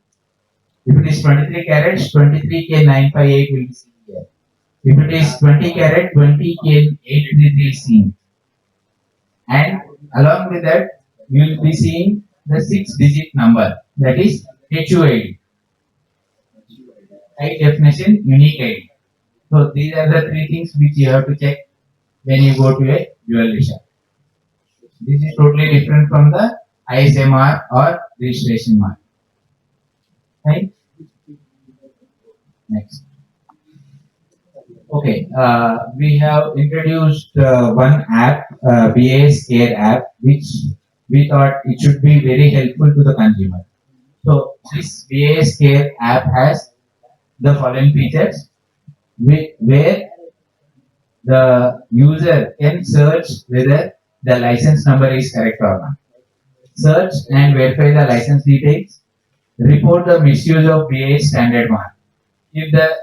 if it is 23 carats, 23K 958 will be seen here. If it is 20 carat, 20K 833 is seen. And along with that, you will be seeing the 6-digit number, that is HUID, high definition unique ID. So these are the three things which you have to check when you go to a jewelry shop. This is totally different from the ISMR or registration mark. Right? Next. Okay, we have introduced one app, BAS Care app, which we thought it should be very helpful to the consumer. So this BAS Care app has the following features, where the user can search whether the license number is correct or not. Search and verify the license details. Report the misuse of BAS standard mark. If the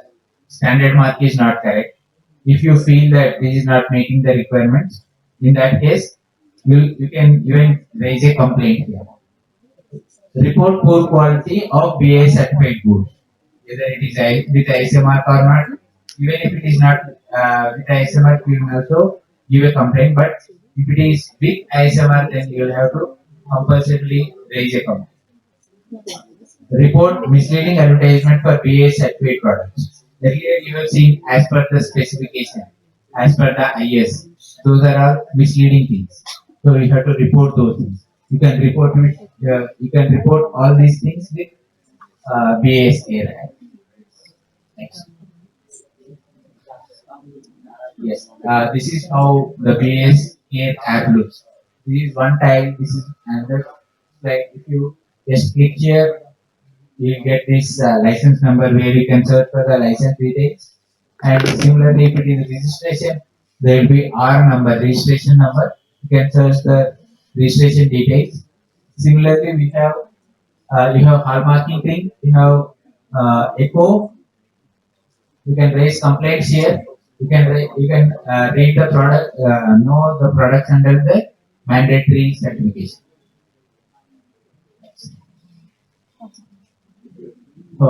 standard mark is not correct, if you feel that this is not meeting the requirements, in that case, you can even raise a complaint here. Report poor quality of BA certified goods, whether it is with ISMR or not. Even if it is not with ISMR, you can also give a complaint. But if it is with ISMR, then you will have to compulsorily raise a complaint. Report misleading advertisement for BA certified products. Earlier you have seen as per the specification, as per the IS. Those are all misleading things. So you have to report those things. You can report all these things with BAS Care Act. Next. Yes. This is how the BAS Care app looks. This is one tile. This is another. Like if you just click here, you get this license number where you can search for the license details. And similarly, if it is registration, there will be R number, registration number. You can search the registration details. Similarly, we have you have hallmarking thing. You have echo. You can raise complaints here. You can read the product, know the products under the mandatory certification. So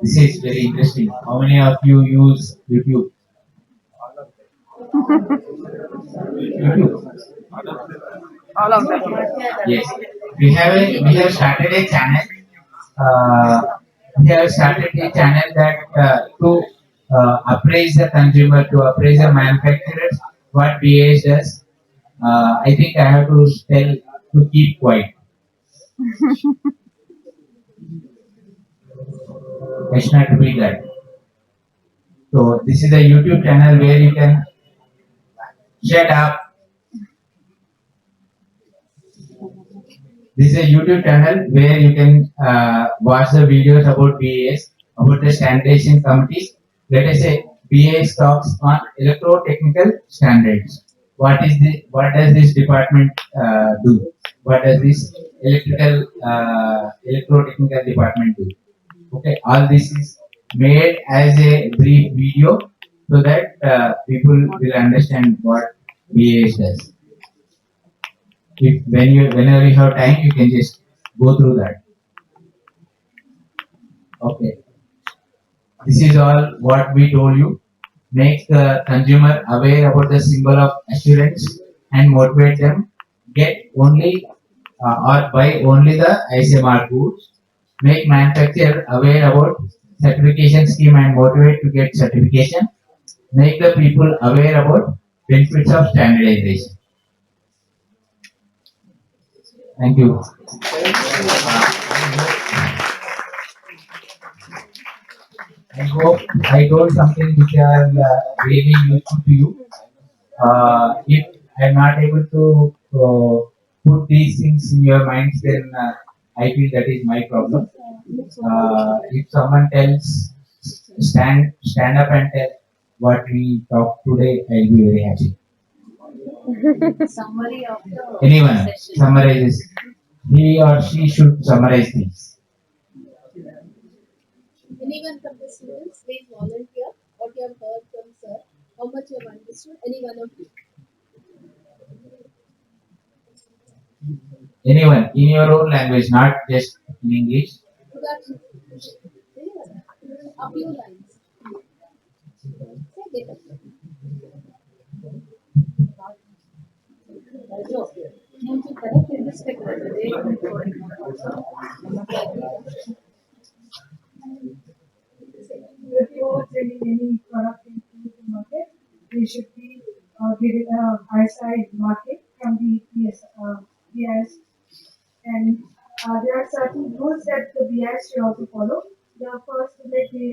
this is very interesting. How many of you use YouTube? YouTube. All of them. Yes. We have started a channel. Uh, we have started a channel that to appraise the consumer, to appraise the manufacturers, what BAS does. I think I have to tell to keep quiet. I should not be that. So this is a YouTube channel where you can shut up. This is a YouTube channel where you can watch the videos about BAS, about the standardization committees. Let us say BAS talks on electrotechnical standards. What does this department do? What does this electrotechnical department do? Okay, all this is made as a brief video so that people will understand what BAS does. If whenever you have time, you can just go through that. Okay, this is all what we told you. Make the consumer aware about the symbol of assurance and motivate them. Get only or buy only the ISMR goods. Make manufacturer aware about certification scheme and motivate to get certification. Make the people aware about benefits of standardization. Thank you. I hope I told something which are really useful to you. If I'm not able to put these things in your minds, then I feel that is my problem. If someone tells stand up and tell what we talked today, I'll be very happy. Summary of the Anyone session. summarizes, he or she should summarize things. Anyone from the students, please volunteer what you have heard from sir, how much you have understood, any one of you. Anyone in your own language, not just in English. Production. Anyone? A few lines. Say, get up. Need to correct in this technology. They are recording. Before selling any product into the market, they should be given a high side market from the BIS. And there are certain rules that the BIS should also follow. The first is like the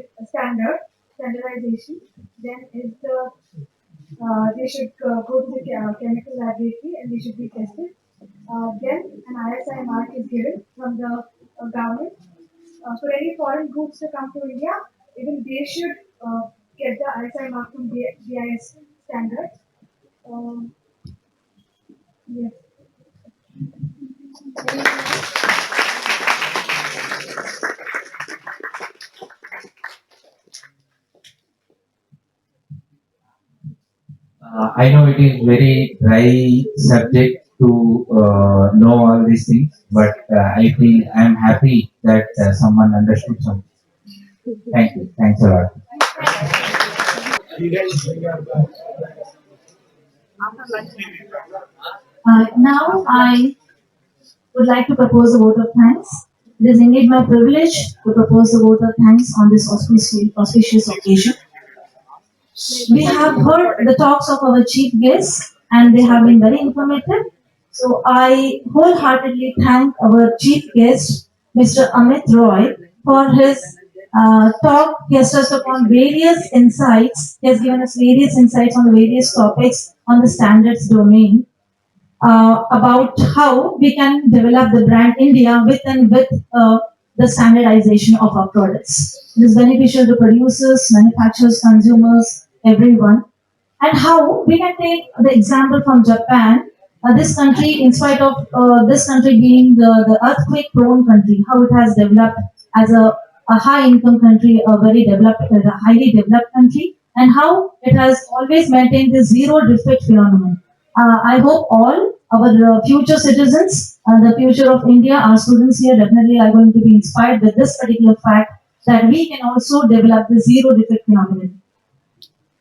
standardization. Then is they should go to the chemical laboratory and they should be tested. Then an ISI mark is given from the government for any foreign goods to come to India, even they should get the ISI mark from BIS standard. Um, yes. I know it is very dry subject to know all these things, but I feel I am happy that someone understood something. Thank you. Thanks a lot. Now I would like to propose a vote of thanks. It is indeed my privilege to propose a vote of thanks on this auspicious occasion. We have heard the talks of our chief guests and they have been very informative. So I wholeheartedly thank our chief guest, Mr. Amit Roy, for his talk. He has touched upon various insights. He has given us various insights on the various topics on the standards domain about how we can develop the brand India with and with the standardization of our products. It is beneficial to producers, manufacturers, consumers, everyone. And how we can take the example from Japan. This country, in spite of this country being the earthquake prone country, how it has developed as a high income country, a very developed, a highly developed country, and how it has always maintained the zero defect phenomenon. I hope all our future citizens, the future of India, our students here definitely are going to be inspired with this particular fact that we can also develop the zero defect phenomenon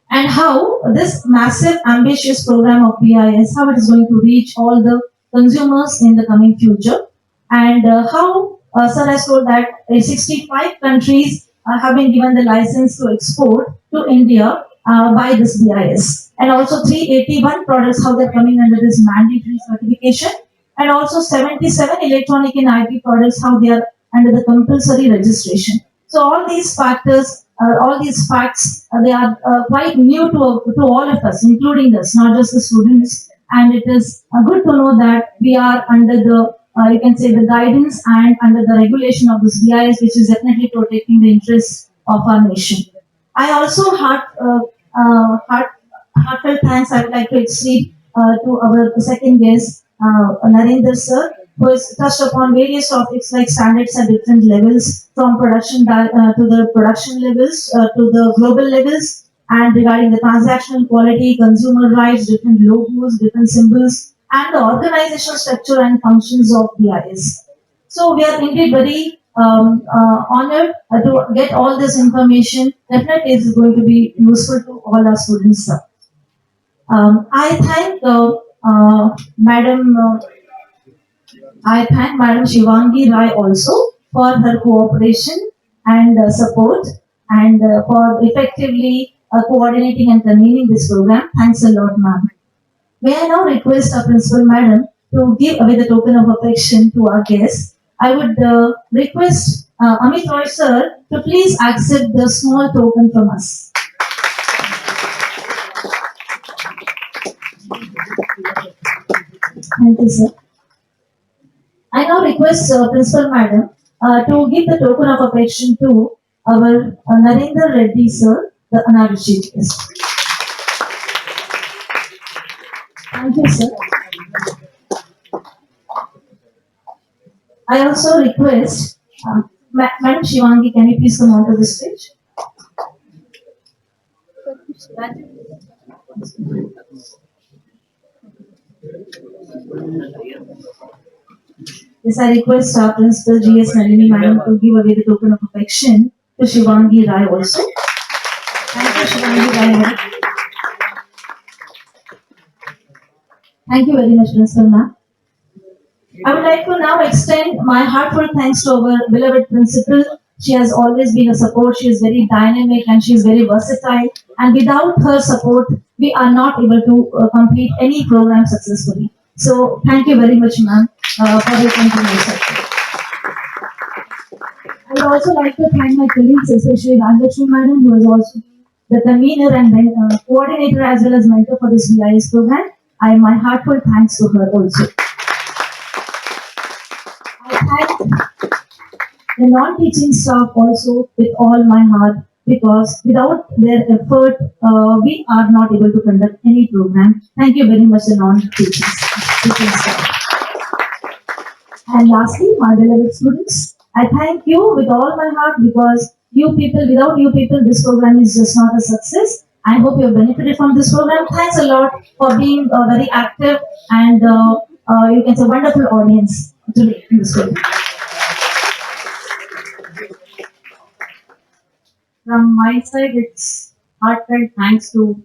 and how this massive ambitious program of BIS, how it is going to reach all the consumers in the coming future, and how Sir has told that 65 countries have been given the license to export to India by this BIS, and also 381 products how they're coming under this mandatory certification, and also 77 electronic and IT products how they are under the compulsory registration. So all these factors, all these facts, they are quite new to all of us, including us, not just the students. And it is good to know that we are under the, you can say, the guidance and under the regulation of this BIS, which is definitely protecting the interests of our nation. I also heartfelt thanks I would like to extend to our second guest, Narendra sir, who has touched upon various topics like standards at different levels, from to the production levels to the global levels, and regarding the transactional quality, consumer rights, different logos, different symbols, and the organizational structure and functions of BIS. So we are indeed very honored to get all this information. Definitely, it is going to be useful to all our students. Sir. I thank Madam. I thank Madam Shivangi Rai also for her cooperation and support and for effectively coordinating and convening this program. Thanks a lot, ma'am. May I now request our principal madam to give away the token of affection to our guests. I would request Amit Roy sir to please accept the small token from us. Thank you, sir. I now request Principal Madam to give the token of affection to our Narendra Reddy sir the honorary chief guest. Thank you, sir. I also request, Madam Shivangi, can you please come onto the stage? Yes, I request our principal GS Nalini Madam to give away the token of affection to Shivangi Rai also. Thank you, Shivangi Rai Madam. Thank you very much, Principal Ma'am. I would like to now extend my heartfelt thanks to our beloved principal. She has always been a support. She is very dynamic and she is very versatile. And without her support, we are not able to complete any program successfully. So thank you very much, ma'am, for your continued support. I would also like to thank my colleagues, especially Rajlakshmi madam, who is also the convener and coordinator as well as mentor for this VIS program. My heartfelt thanks to her also. I thank the non-teaching staff also with all my heart because without their effort, we are not able to conduct any program. Thank you very much, the non-teaching staff. And lastly, my beloved students, I thank you with all my heart because you people, without you people, this program is just not a success. I hope you have benefited from this program. Thanks a lot for being very active and you can say wonderful audience today in this program. From my side, it's heartfelt thanks to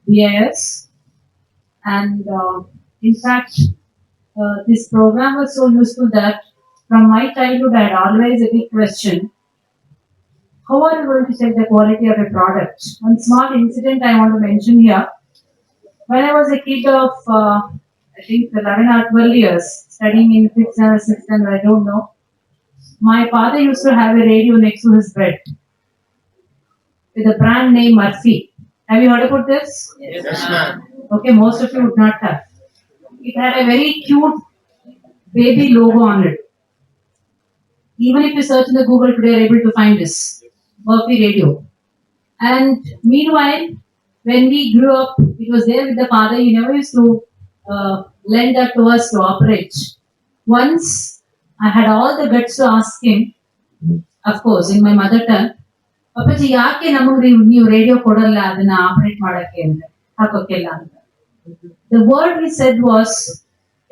BIS and in fact, this program was so useful that from my childhood, I had always a big question. How are you going to check the quality of a product? One small incident I want to mention here. When I was a kid of, I think 11 or 12 years, studying in 5th and 6th and I don't know, my father used to have a radio next to his bed with a brand name Murphy. Have you heard about this? Yes, ma'am. Okay, most of you would not have. It had a very cute baby logo on it. Even if you search in the Google today, you're able to find this Murphy radio. And meanwhile, when we grew up, it was there with the father. He never used to lend that to us to operate. Once I had all the guts to ask him, of course, in my mother tongue, ಅಪ್ಪಾಜಿ ಯಾಕೆ ನಮಗೆ ನೀವು radio ಕೊಡಲ್ಲ ಅದನ್ನ operate ಮಾಡಕ್ಕೆ ಅಂದ್ರೆ ಹಾಕೋಕ್ಕೆಲ್ಲ ಅಂತ. The word he said was,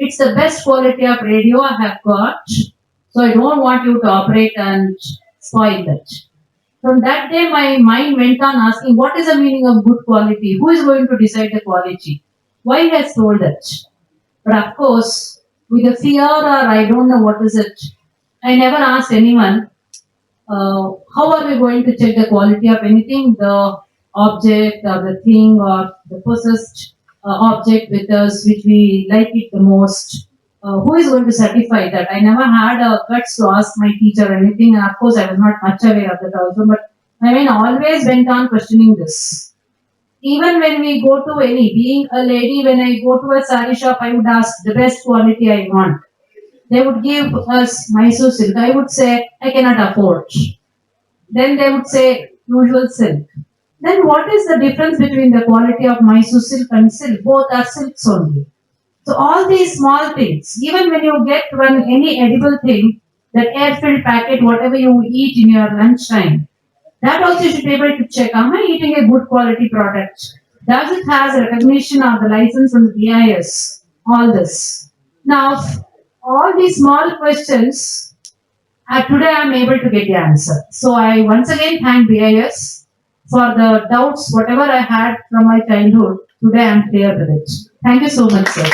it's the best quality of radio I have got, so I don't want you to operate and spoil that. From that day, my mind went on asking, what is the meaning of good quality? Who is going to decide the quality? Why he has told that? But of course, with the fear or I don't know what is it, I never asked anyone, how are we going to check the quality of anything, the object or the thing or the possessed object with us, which we like it the most? Who is going to certify that? I never had a guts to ask my teacher or anything, and of course, I was not much aware of that also. But I mean, always went on questioning this. Even when we go to any, being a lady, when I go to a sari shop, I would ask the best quality I want. They would give us Mysore silk. I would say, I cannot afford. Then they would say, usual silk. Then what is the difference between the quality of Mysore silk and silk? Both are silks only. So all these small things, even when you get any edible thing, that air-filled packet, whatever you eat in your lunchtime, that also you should be able to check, am I eating a good quality product? Does it has a recognition of the license from the BIS? All this. Now, all these small questions, today I am able to get the answer. So I once again thank BIS for the doubts, whatever I had from my childhood. Today I am clear with it. Thank you so much, sir.